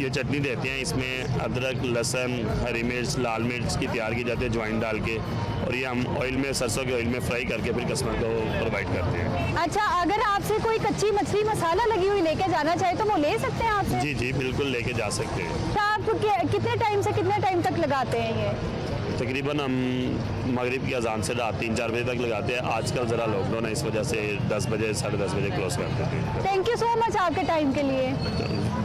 ये चटनी देते हैं, इसमें अदरक, लहसुन, हरी मिर्च, लाल मिर्च की तैयार की जाती है अजवाइन डाल के, और ये हम ऑयल में, सरसों के ऑयल में फ्राई करके फिर कस्टमर को प्रोवाइड करते हैं। अच्छा, अगर आपसे कोई कच्ची मछली मसाला लगी हुई लेके जाना चाहे तो वो ले सकते हैं आपसे? जी जी, बिल्कुल लेके जा सकते हैं। तो आप कितने टाइम से कितने टाइम तक लगाते हैं ये? तकरीबन हम मगरिब की अजान से रात 3-4 बजे तक लगाते हैं। आजकल ज़रा लॉकडाउन है, इस वजह से 10 बजे 10:30 बजे क्लोज कर देते हैं। थैंक यू सो मच आपके टाइम के लिए।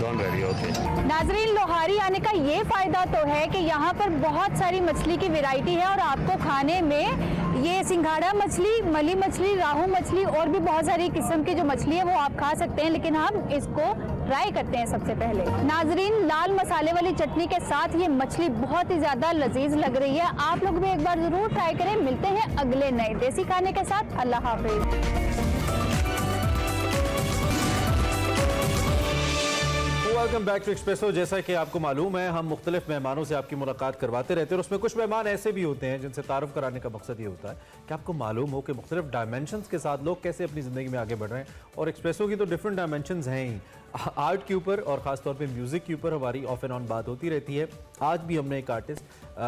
Don't worry, okay. नाजरीन, लोहारी आने का ये फ़ायदा तो है कि यहाँ पर बहुत सारी मछली की वैरायटी है और आपको खाने में ये सिंघाड़ा मछली, मली मछली, राहू मछली और भी बहुत सारी किस्म की जो मछली है वो आप खा सकते हैं, लेकिन हम इसको ट्राई करते हैं सबसे पहले। नाजरीन, लाल मसाले वाली चटनी के साथ ये मछली बहुत ही ज़्यादा लजीज लग रही है। आप लोग भी एक बार ज़रूर ट्राई करें। मिलते हैं अगले नए देसी खाने के साथ। अल्लाह हाफिज। Welcome back to Expresso. जैसा कि आपको मालूम है, हम मुख्तलिफ मेहमानों से आपकी मुलाकात करवाते रहते हैं और उसमें कुछ मेहमान ऐसे भी होते हैं जिनसे तारुफ कराने का मकसद ये होता है कि आपको मालूम हो कि मुख्तलिफ डायमेंशंस के साथ लोग कैसे अपनी ज़िंदगी में आगे बढ़ रहे हैं। और एक्सप्रेसो की तो डिफरेंट डायमेंशंस हैं ही। आर्ट के ऊपर और ख़ासतौर पे म्यूज़िक के ऊपर हमारी ऑफ एंड ऑन बात होती रहती है। आज भी हमने एक आर्टिस्ट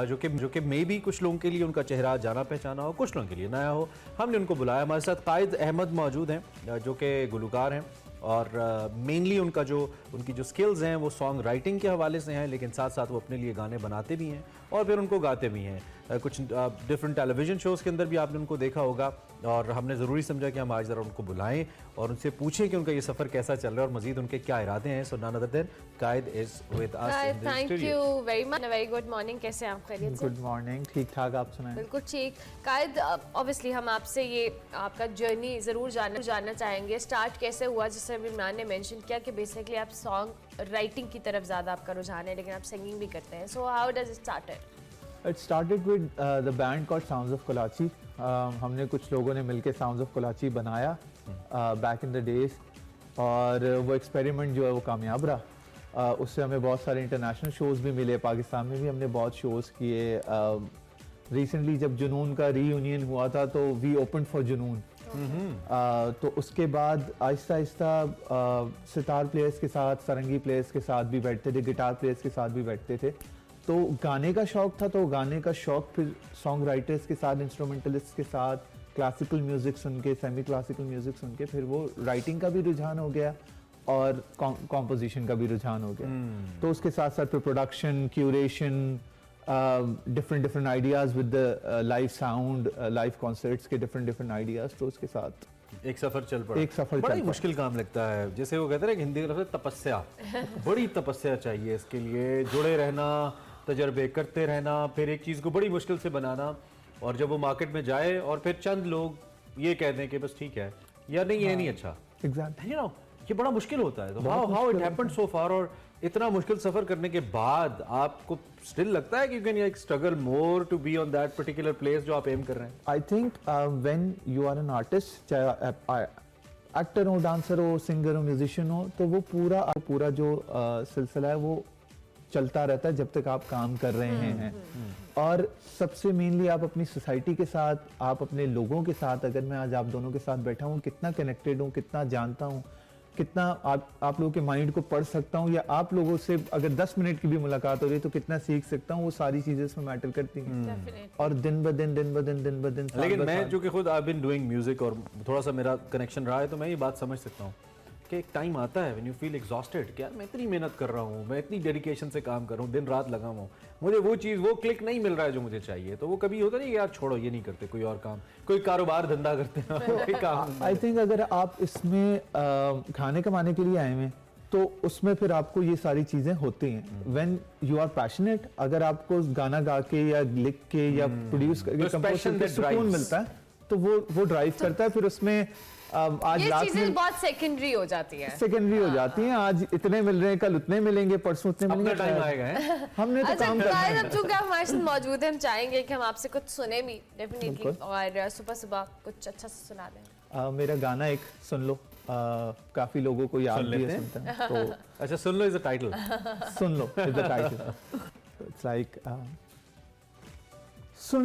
जो कि मे बी कुछ लोगों के लिए उनका चेहरा जाना पहचाना हो, कुछ लोगों के लिए नया हो, हमने उनको बुलाया। हमारे साथ कायद अहमद मौजूद हैं जो कि गुलकार हैं और मेनली उनकी जो स्किल्स हैं वो सॉन्ग राइटिंग के हवाले से हैं, लेकिन साथ साथ वो अपने लिए गाने बनाते भी हैं और फिर उनको गाते भी हैं। कुछ डिफरेंट टेलीविज़न शोज़ के अंदर भी आपने उनको देखा होगा और हमने ज़रूरी समझा कि हम आज ज़रा उनको बुलाएं और उनसे पूछें कि उनका ये सफ़र कैसा चल रहा है और मज़ीद उनके क्या इरादे हैं। So none other than Quaid is with us in the thank you very much. Very good morning, कैसे हैं आप? खैरियत से? गुड मॉर्निंग, ठीक ठाक, आप सुनाएं? बिल्कुल ठीक। कायद, ऑब्वियसली हम आपसे ये आपका जर्नी ज़रूर जानना चाहेंगे। स्टार्ट कैसे हुआ? जैसे अभी इमरान ने मेंशन किया कि बेसिकली आप सॉन्ग राइटिंग की तरफ ज़्यादा आपका रुझान है, लेकिन आप सिंगिंग भी करते हैं। So how does it started? It started with the band called Sounds of Kolachi. हमने कुछ लोगों ने मिलके Sounds of Kolachi बनाया back in the days और वो एक्सपेरिमेंट जो है वो कामयाब रहा। उससे हमें बहुत सारे इंटरनेशनल शोज़ भी मिले, पाकिस्तान में भी हमने बहुत शोज़ किए। रिसेंटली जब जुनून का रीयूनियन हुआ था तो वी ओपन फॉर जुनून। तो उसके बाद आहिस्ता आहिस्ता सितार प्लेयर्स के साथ, सारंगी प्लेयर्स के साथ भी बैठते थे, गिटार प्लेयर्स के साथ भी बैठते थे। तो गाने का शौक़ था, तो गाने का शौक़ फिर सॉन्ग राइटर्स के साथ, इंस्ट्रूमेंटलिस्ट के साथ, क्लासिकल म्यूज़िक सुन के, सेमी क्लासिकल म्यूज़िक सुन के फिर वो राइटिंग का भी रुझान हो गया और कॉम्पोजिशन का भी रुझान हो गया। तो उसके साथ साथ फिर production, curation, different ideas with the live sound, live concerts के डिफरेंट आइडियाज़। तो उसके साथ एक सफ़र चल पड़ा। एक सफ़र बड़ा ही मुश्किल काम लगता है। जैसे वो कहते हैं कि हिंदी के लफ्ज़ तपस्या, बड़ी तपस्या चाहिए इसके लिए, जुड़े रहना, तजर्बे करते रहना, फिर एक चीज़ को बड़ी मुश्किल से बनाना और जब वो मार्केट में जाए और फिर चंद लोग ये कह दें कि बस ठीक है या नहीं, ये नहीं अच्छा, एग्जैक्टली, यू नो, ये बड़ा मुश्किल होता है। तो हाउ इट हैपेंड सो फार। और इतना मुश्किल सफ़र करने के बाद आपको स्टिल लगता है कि you can like struggle more to be on that particular place जो आप एम कर रहे हैं? I think when you are an artist, चाहे एक्टर हो, डांसर हो, सिंगर हो, म्यूजिशियन हो, तो वो पूरा जो सिलसिला है वो चलता रहता है जब तक आप काम कर रहे हैं। और सबसे मेनली आप अपनी सोसाइटी के साथ, आप अपने लोगों के साथ, अगर मैं आज आप दोनों के साथ बैठा हूँ, कितना कनेक्टेड हूँ, कितना जानता हूँ, कितना आप लोगों के माइंड को पढ़ सकता हूँ, या आप लोगों से अगर 10 मिनट की भी मुलाकात हो रही है तो कितना सीख सकता हूँ, वो सारी चीजें इसमें मैटर करती हैं। और दिन ब दिन लेकिन मैं जो कि खुद आई बीन डूइंग म्यूजिक और थोड़ा सा मेरा कनेक्शन रहा है, तो मैं ये बात समझ सकता हूँ कि एक टाइम आता है व्हेन यू फील एग्जॉस्टेड कि यार मैं इतनी मेहनत कर रहा हूँ, मैं इतनी डेडिकेशन से काम कर रहा हूँ, दिन रात लगा हुआ हूँ, मुझे वो चीज़, वो क्लिक नहीं मिल रहा है जो मुझे चाहिए। तो वो कभी होता नहीं यार छोड़ो, ये नहीं करते, कोई और काम, कोई कारोबार धंधा करते हैं, कोई काम। आई थिंक अगर आप इसमें खाने कमाने के लिए आए हैं तो उसमें फिर आपको ये सारी चीज़ें होती हैं। व्हेन यू आर पैशनेट, अगर आपको गाना गा के या लिख के या प्रोड्यूस करके कंपोज करके सुकून मिलता है तो वो ड्राइव करता है। फिर उसमें आज ये चीजें बहुत सेकेंडरी हो जाती हैं। आज इतने मिल रहे हैं, कल उतने मिलेंगे, परसों उतने मिलेंगे, टाइम आएगा है? हमने तो काम करना है। अब चूंकि आप हमारे साथ मौजूद हैं, हम चाहेंगे कि हम आपसे कुछ सुने भी डेफिनेटली, और सुबह कुछ अच्छा से सुना दें। मेरा गाना एक सुन लो, काफी लोगों को याद भी है, सुनते हैं तो अच्छा, सुन लो इज द टाइटल। सुन लो is the title. It's like सुन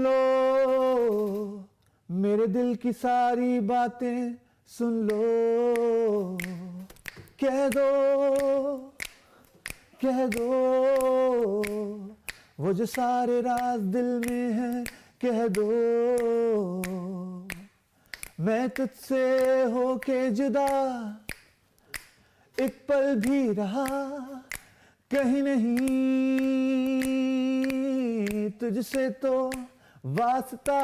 लो मेरे दिल की सारी बातें, सुन लो, कह दो वो जो सारे राज दिल में है, कह दो मैं तुझसे होके जुदा एक पल भी रहा कहीं नहीं, तुझसे तो वास्ता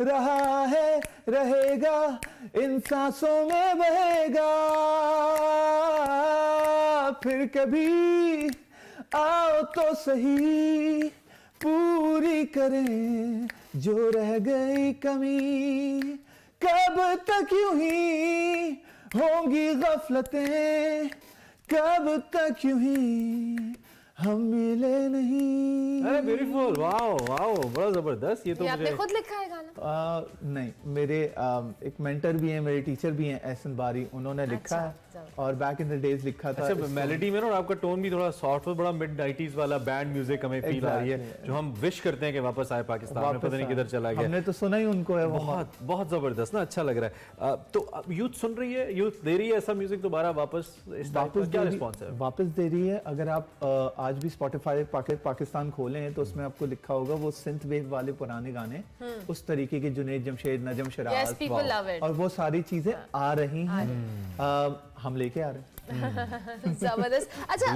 रहा है, रहेगा, इन सांसों में बहेगा, फिर कभी आओ तो सही, पूरी करें जो रह गई कमी, कब तक यूं ही होंगी गफलतें, कब तक यूं ही हम मिले नहीं। अरे ब्यूटीफुल, वाओ वाओ, बड़ा जबरदस्त। ये तो आपने खुद लिखा है गाना? नहीं, मेरे एक मेंटर भी हैं, मेरे टीचर भी हैं एहसन बारी, उन्होंने लिखा है और बैक इन द डेज लिखा था। अच्छा, मेलोडी में ना, और आपका टोन भी थोड़ा सॉफ्ट और बड़ा मिड 90s वाला बैंड म्यूजिक हमें फील आ रही है, जो हम विश करते हैं कि वापस आए पाकिस्तान में, पता नहीं किधर चला गया। हमने तो सुना ही उनको है, बहुत बहुत जबरदस्त ना, अच्छा लग रहा है। तो यूथ सुन रही है, यूथ दे रही है ऐसा म्यूजिक दोबारा वापस, क्या रिस्पॉन्स है? वापस दे रही है। अगर आप आज भी स्पॉटिफाई पाकिस्तान खोले हैं तो उसमें आपको लिखा होगा वो सिंथ वेव वाले पुराने गाने, उस तरीके के जुनैद जमशेद, नजम शराज, और वो सारी चीजें आ रही हैं, हम लेके आ रहे हैं। जबरदस्त। अच्छा,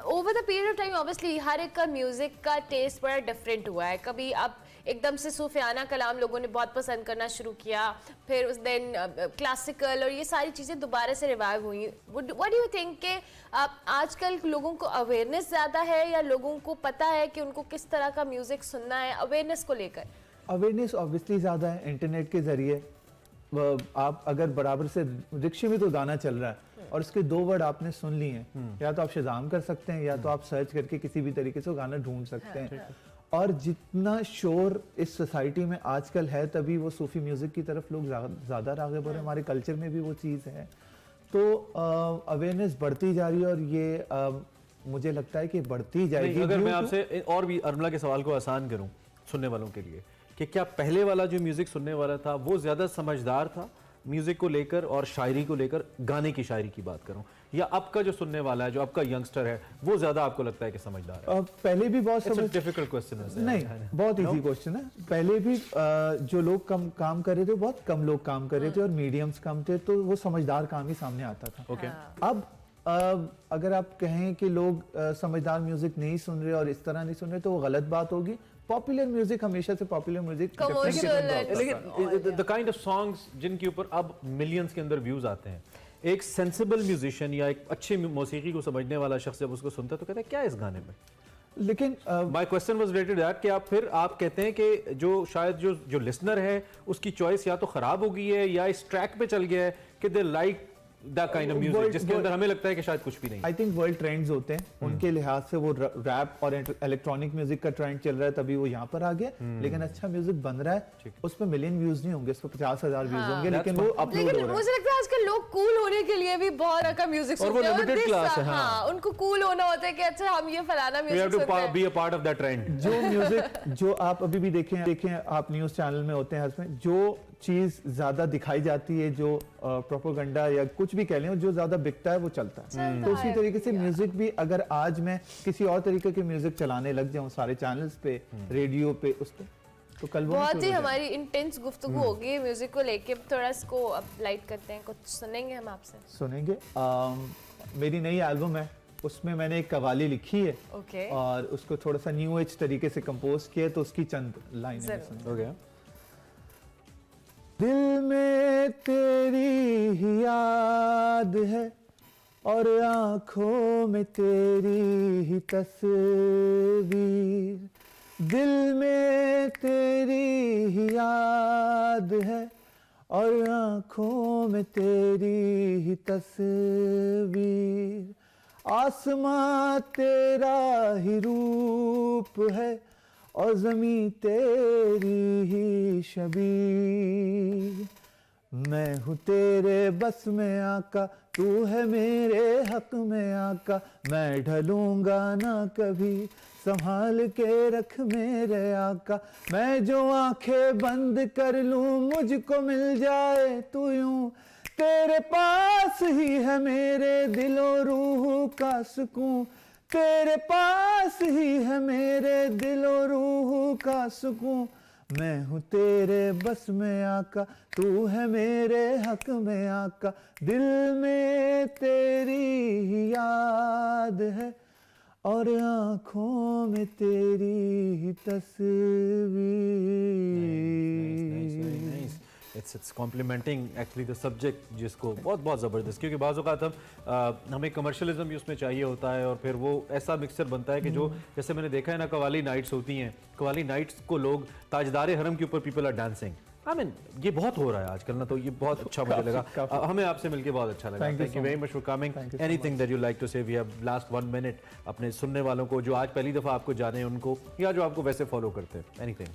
over the period of time obviously हर एक का म्यूजिक का टेस्ट बड़ा डिफरेंट हुआ है। कभी आप एकदम से सूफियाना कलाम लोगों ने बहुत पसंद करना शुरू किया, फिर उस दिन क्लासिकल और ये सारी चीज़ें दोबारा से रिवाइव हुई। व्हाट डू यू थिंक कि आजकल लोगों को अवेयरनेस ज़्यादा है या लोगों को पता है कि उनको किस तरह का म्यूज़िक सुनना है? अवेयरनेस को लेकर अवेयरनेस ऑब्वियसली ज़्यादा है इंटरनेट के ज़रिए। आप अगर बराबर से रिक्शे में तो गाना चल रहा है और इसके 2 वर्ड आपने सुन लिए हैं, या तो आप शज़ाम कर सकते हैं या तो आप सर्च करके किसी भी तरीके से गाना ढूंढ सकते हैं। और जितना शोर इस सोसाइटी में आजकल है, तभी वो सूफी म्यूजिक की तरफ लोग ज़्यादा राग़िब हो रहे हैं। हमारे कल्चर में भी वो चीज़ है, तो अवेयरनेस बढ़ती जा रही है और ये मुझे लगता है कि बढ़ती जाएगी। अगर मैं आपसे और भी अर्मला के सवाल को आसान करूं सुनने वालों के लिए, कि क्या पहले वाला जो म्यूजिक सुनने वाला था वो ज्यादा समझदार था म्यूजिक को लेकर और शायरी को लेकर, गाने की शायरी की बात करूं, या अब का जो सुनने वाला है, जो आपका यंगस्टर है, वो ज्यादा आपको लगता है कि समझदार है? पहले भी बहुत डिफिकल्ट क्वेश्चन है। नहीं, बहुत इजी क्वेश्चन है। पहले भी जो लोग कम काम कर रहे थे, बहुत कम लोग काम कर रहे थे और मीडियम्स कम थे, तो वो समझदार काम ही सामने आता था। ओके। अब अगर आप कहें कि लोग समझदार म्यूजिक नहीं सुन रहे और इस तरह नहीं सुन रहे, तो वो गलत बात होगी। पॉपुलर म्यूजिक हमेशा से पॉपुलर म्यूजिक, लेकिन द काइंड ऑफ सॉन्ग्स जिनके ऊपर अब मिलियंस के अंदर व्यूज आते हैं, एक सेंसिबल म्यूजिशियन या एक अच्छे मौसीकी को समझने वाला शख्स जब उसको सुनता है तो कहता है क्या है इस गाने में? लेकिन my question was related that कि आप कहते हैं कि जो शायद जो लिसनर है उसकी चॉइस या तो खराब हो गई है या इस ट्रैक पे चल गया है कि they like the kind of music जिसके अंदर हमें लगता है कि शायद कुछ भी नहीं। आई थिंक वर्ल्ड ट्रेंड्स होते हैं, उनके लिहाज से वो रैप और इलेक्ट्रॉनिक म्यूजिक का ट्रेंड चल रहा है, तभी वो यहाँ पर आ गया। लेकिन अच्छा म्यूजिक बन रहा है, उस पर मिलियन व्यूज नहीं होंगे, उस पर 50,000 व्यूज होंगे, लेकिन वो अपलोड हो रहा है। मुझे लगता है आजकल लोग कूल होने के लिए भी बहुत तरह का म्यूजिक सुनते हैं, लिमिटेड क्लास है। हाँ, उनको कूल होना होता है कि अच्छा हम ये फलाना म्यूजिक सुनते हैं, be a part of that trend. जो म्यूजिक जो आप अभी भी देखें आप न्यूज चैनल में होते हैं, उसमें जो चीज ज्यादा दिखाई जाती है, जो प्रोपेगेंडा या कुछ भी कह लें, जो ज्यादा बिकता है वो चलता है। तो उसी तरीके से म्यूजिक भी, अगर आज मैं किसी और तरीके के म्यूजिक चलाने लग जाऊं सारे चैनल्स पे, रेडियो पे, उस पे, तो कल बहुत ही हमारी इंटेंस गुफ्तगू होगी म्यूजिक को लेके। थोड़ा इसको अब लाइट करते हैं, कुछ सुनेंगे हम आपसे? सुनेंगे। मेरी नई एल्बम है, उसमें मैंने एक कवाली लिखी है। okay. और उसको थोड़ा सा न्यू एज तरीके से कंपोज किया, तो उसकी चंद लाइनें सुनेंगे। दिल में तेरी ही याद है और आंखों में तेरी ही तस्वीर, दिल में तेरी ही याद है और आंखों में तेरी ही तस्वीर, आसमां तेरा ही रूप है और ज़मीं तेरी ही शबीर, मैं हूँ तेरे बस में आका, तू है मेरे हक में आका, मैं ढलूंगा ना कभी, संभाल के रख मेरे आका, मैं जो आंखें बंद कर लूँ मुझको मिल जाए तू यूं, तेरे पास ही है मेरे दिलो रूह का सुकून, तेरे पास ही है मेरे दिलो रूह का सुकून, मैं हूँ तेरे बस में आका, तू है मेरे हक में आका, दिल में तेरी ही याद है और आंखों में तेरी ही तस्वीर। It's complimenting actually the subject, जिसको बहुत ज़बरदस्त, क्योंकि बाज़ औक़ात हमें कमर्शलिज्म भी उसमें चाहिए होता है और फिर वो ऐसा मिक्सचर बनता है कि जो, जैसे मैंने देखा है ना, कवाली नाइट्स होती हैं, कवाली नाइट्स को लोग ताजदार हरम के ऊपर people are dancing, I mean ये बहुत हो रहा है आजकल ना, तो ये बहुत अच्छा मुझे लगा, हमें आपसे मिलके बहुत अच्छा लगा। Thank you very much for coming. Anything that you like to say, we have last 1 minute अपने सुनने वालों को जो आज पहली दफ़ा आपको जाने उनको, या जो आपको वैसे फॉलो करते हैं, एनीथिंग।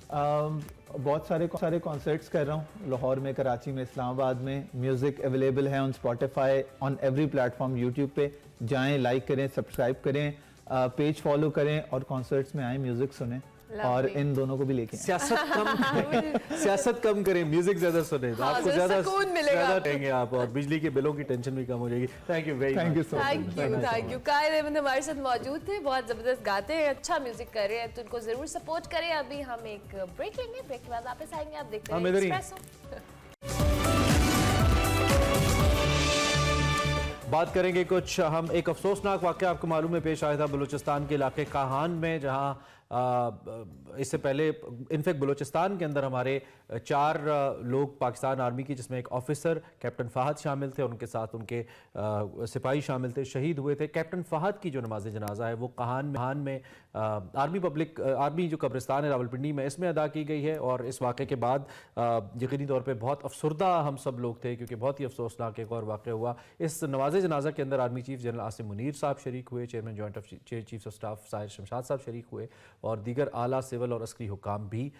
बहुत सारे कॉन्सर्ट्स कर रहा हूँ लाहौर में, कराची में, इस्लामाबाद में। म्यूज़िक अवेलेबल है on Spotify, on every platform. YouTube पे जाएं, लाइक करें, सब्सक्राइब करें, पेज फॉलो करें और कॉन्सर्ट्स में आएँ, म्यूज़िक सुने और इन दोनों को भी लेके सियासत कम करें, म्यूजिक ज्यादा सुने, आपको ज्यादा देंगे आप, और बिजली के बिलों की टेंशन भी कम हो जाएगी। Thank you very much. Thank you. Quaid Ahmad हमारे साथ मौजूद थे, बहुत जबरदस्त गाते हैं, अच्छा म्यूजिक कर रहे हैं, तो उनको जरूर सपोर्ट करें। अभी हम एक ब्रेक लेंगे, ब्रेक के बाद वापस आएंगे, आप देखते हैं बात करेंगे कुछ। हम एक अफसोसनाक वाक़या आपको मालूम है पेश आया था बलूचिस्तान के इलाके काहान में, जहां इससे पहले इनफैक्ट बलूचिस्तान के अंदर हमारे 4 लोग पाकिस्तान आर्मी की, जिसमें एक ऑफिसर कैप्टन फ़हद शामिल थे, उनके साथ उनके सिपाही शामिल थे, शहीद हुए थे। कैप्टन फ़हद की जो नमाज जनाजा है वो काहान में आर्मी जो कब्रिस्तान है रावलपिंडी में, इसमें अदा की गई है। और इस वाक़े के बाद यकीनी तौर पर बहुत अफसरदा हम सब लोग थे, क्योंकि बहुत ही अफसोसनाक एक और वाक़या हुआ। इस नमाज जनाजा के अंदर army chief general Asim Munir साहब शरीक हुए, chairman joint of chief of staff Sahir Shamshad साहब शरीक हुए, और दीगर आला सिविल और अस्करी हुकाम भी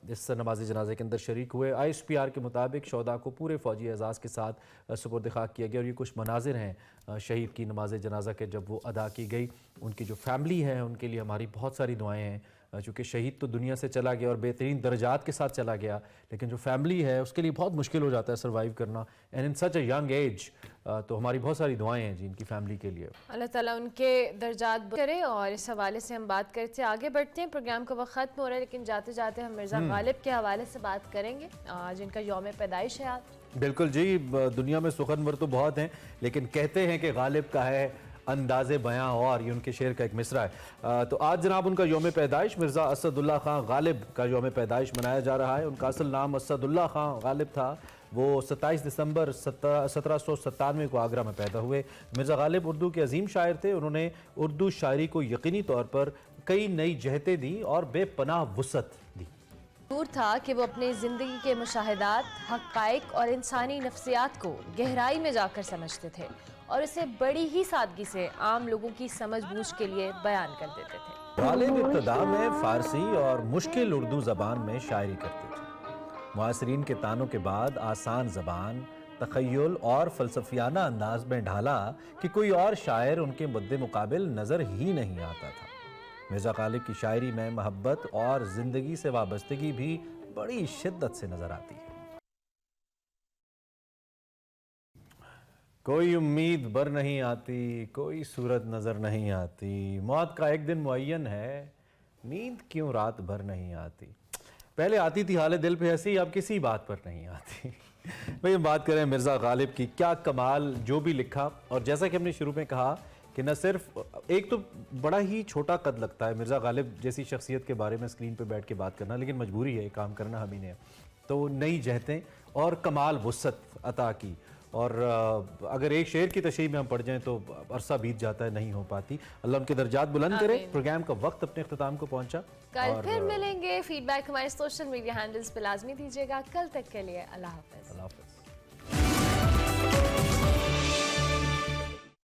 इस नमाज जनाजे के अंदर शरीक हुए। ISPR के मुताबिक शोदा को पूरे फ़ौजी एजाज़ के साथ सुपुर्द खाक किया गया। और ये कुछ मनाजिर हैं शहीद की नमाज जनाजा के जब वो अदा की गई। उनकी जो फैमिली है उनके लिए हमारी बहुत सारी दुआएं हैं, चूँकि शहीद तो दुनिया से चला गया और बेहतरीन दर्जात के साथ चला गया, लेकिन जो फैमिली है उसके लिए बहुत मुश्किल हो जाता है सर्वाइव करना, and in such a young age. तो हमारी बहुत सारी दुआएं हैं जी इनकी फैमिली के लिए, अल्लाह ताला उनके दर्जात करे। और इस हवाले से हम बात करते हैं, आगे बढ़ते हैं, प्रोग्राम का वक्त ख़त्म हो रहा है, लेकिन जाते जाते हम मिर्ज़ा गालिब के हवाले से बात करेंगे, जिनका यौम पैदाइश है आज। बिल्कुल जी, दुनिया में सुखनवर तो बहुत हैं, लेकिन कहते हैं कि गालिब का है अंदाज़े बयां, और ये उनके शेर का एक मिसरा है। तो आज जनाब उनका यौम पैदाइश, मिर्ज़ा असदुल्ला खां गालिब का यौम पैदाइश मनाया जा रहा है। उनका असल नाम असदुल्ला खां गालिब था। वो 27 दिसंबर 1797 को आगरा में पैदा हुए। मिर्ज़ा गालिब उर्दू के अजीम शायर थे। उन्होंने उर्दू शायरी को यकीनी तौर पर कई नई जहतें दी और बेपनाह वुसअत दी। दूर था कि वो अपनी ज़िंदगी के मुशाहिदात, हक़ाइक़ और इंसानी नफ्सियात को गहराई में जाकर समझते थे और इसे बड़ी ही सादगी से आम लोगों की समझ बूझ के लिए बयान कर देते थे। गालिब इब्तदा में फ़ारसी और मुश्किल उर्दू ज़बान में शायरी करते थे। मुआसरीन के तानों के बाद आसान ज़बान, तख़य्युल और फ़लसफ़ियाना अंदाज में ढाला कि कोई और शायर उनके मुद्दे मुकाबिल नज़र ही नहीं आता था। मिर्ज़ा गालिब की शायरी में मोहब्बत और ज़िंदगी से वाबस्तगी भी बड़ी शिद्दत से नज़र आती है। कोई उम्मीद बर नहीं आती, कोई सूरत नज़र नहीं आती, मौत का एक दिन मुअय्यन है, नींद क्यों रात भर नहीं आती। पहले आती थी हाले दिल पे हंसी, अब किसी बात पर नहीं आती। भाई हम बात करें मिर्ज़ा गालिब की, क्या कमाल जो भी लिखा। और जैसा कि हमने शुरू में कहा कि न सिर्फ एक तो बड़ा ही छोटा कद लगता है मिर्ज़ा गालिब जैसी शख्सियत के बारे में स्क्रीन पे बैठ के बात करना, लेकिन मजबूरी है काम करना हम ही ने। तो नई जहतें और कमाल वुसअत अता की। और अगर एक शेर की तशरीह में हम पढ़ जाएं तो अरसा बीत जाता है, नहीं हो पाती। अल्लाह उनके दर्जात बुलंद करे। प्रोग्राम का वक्त अपने अख्ताम को पहुंचा। कल फिर मिलेंगे। फीडबैक हमारे सोशल मीडिया हैंडल्स पे लाजमी दीजिएगा। कल तक के लिए अल्लाह हाफ़िज़।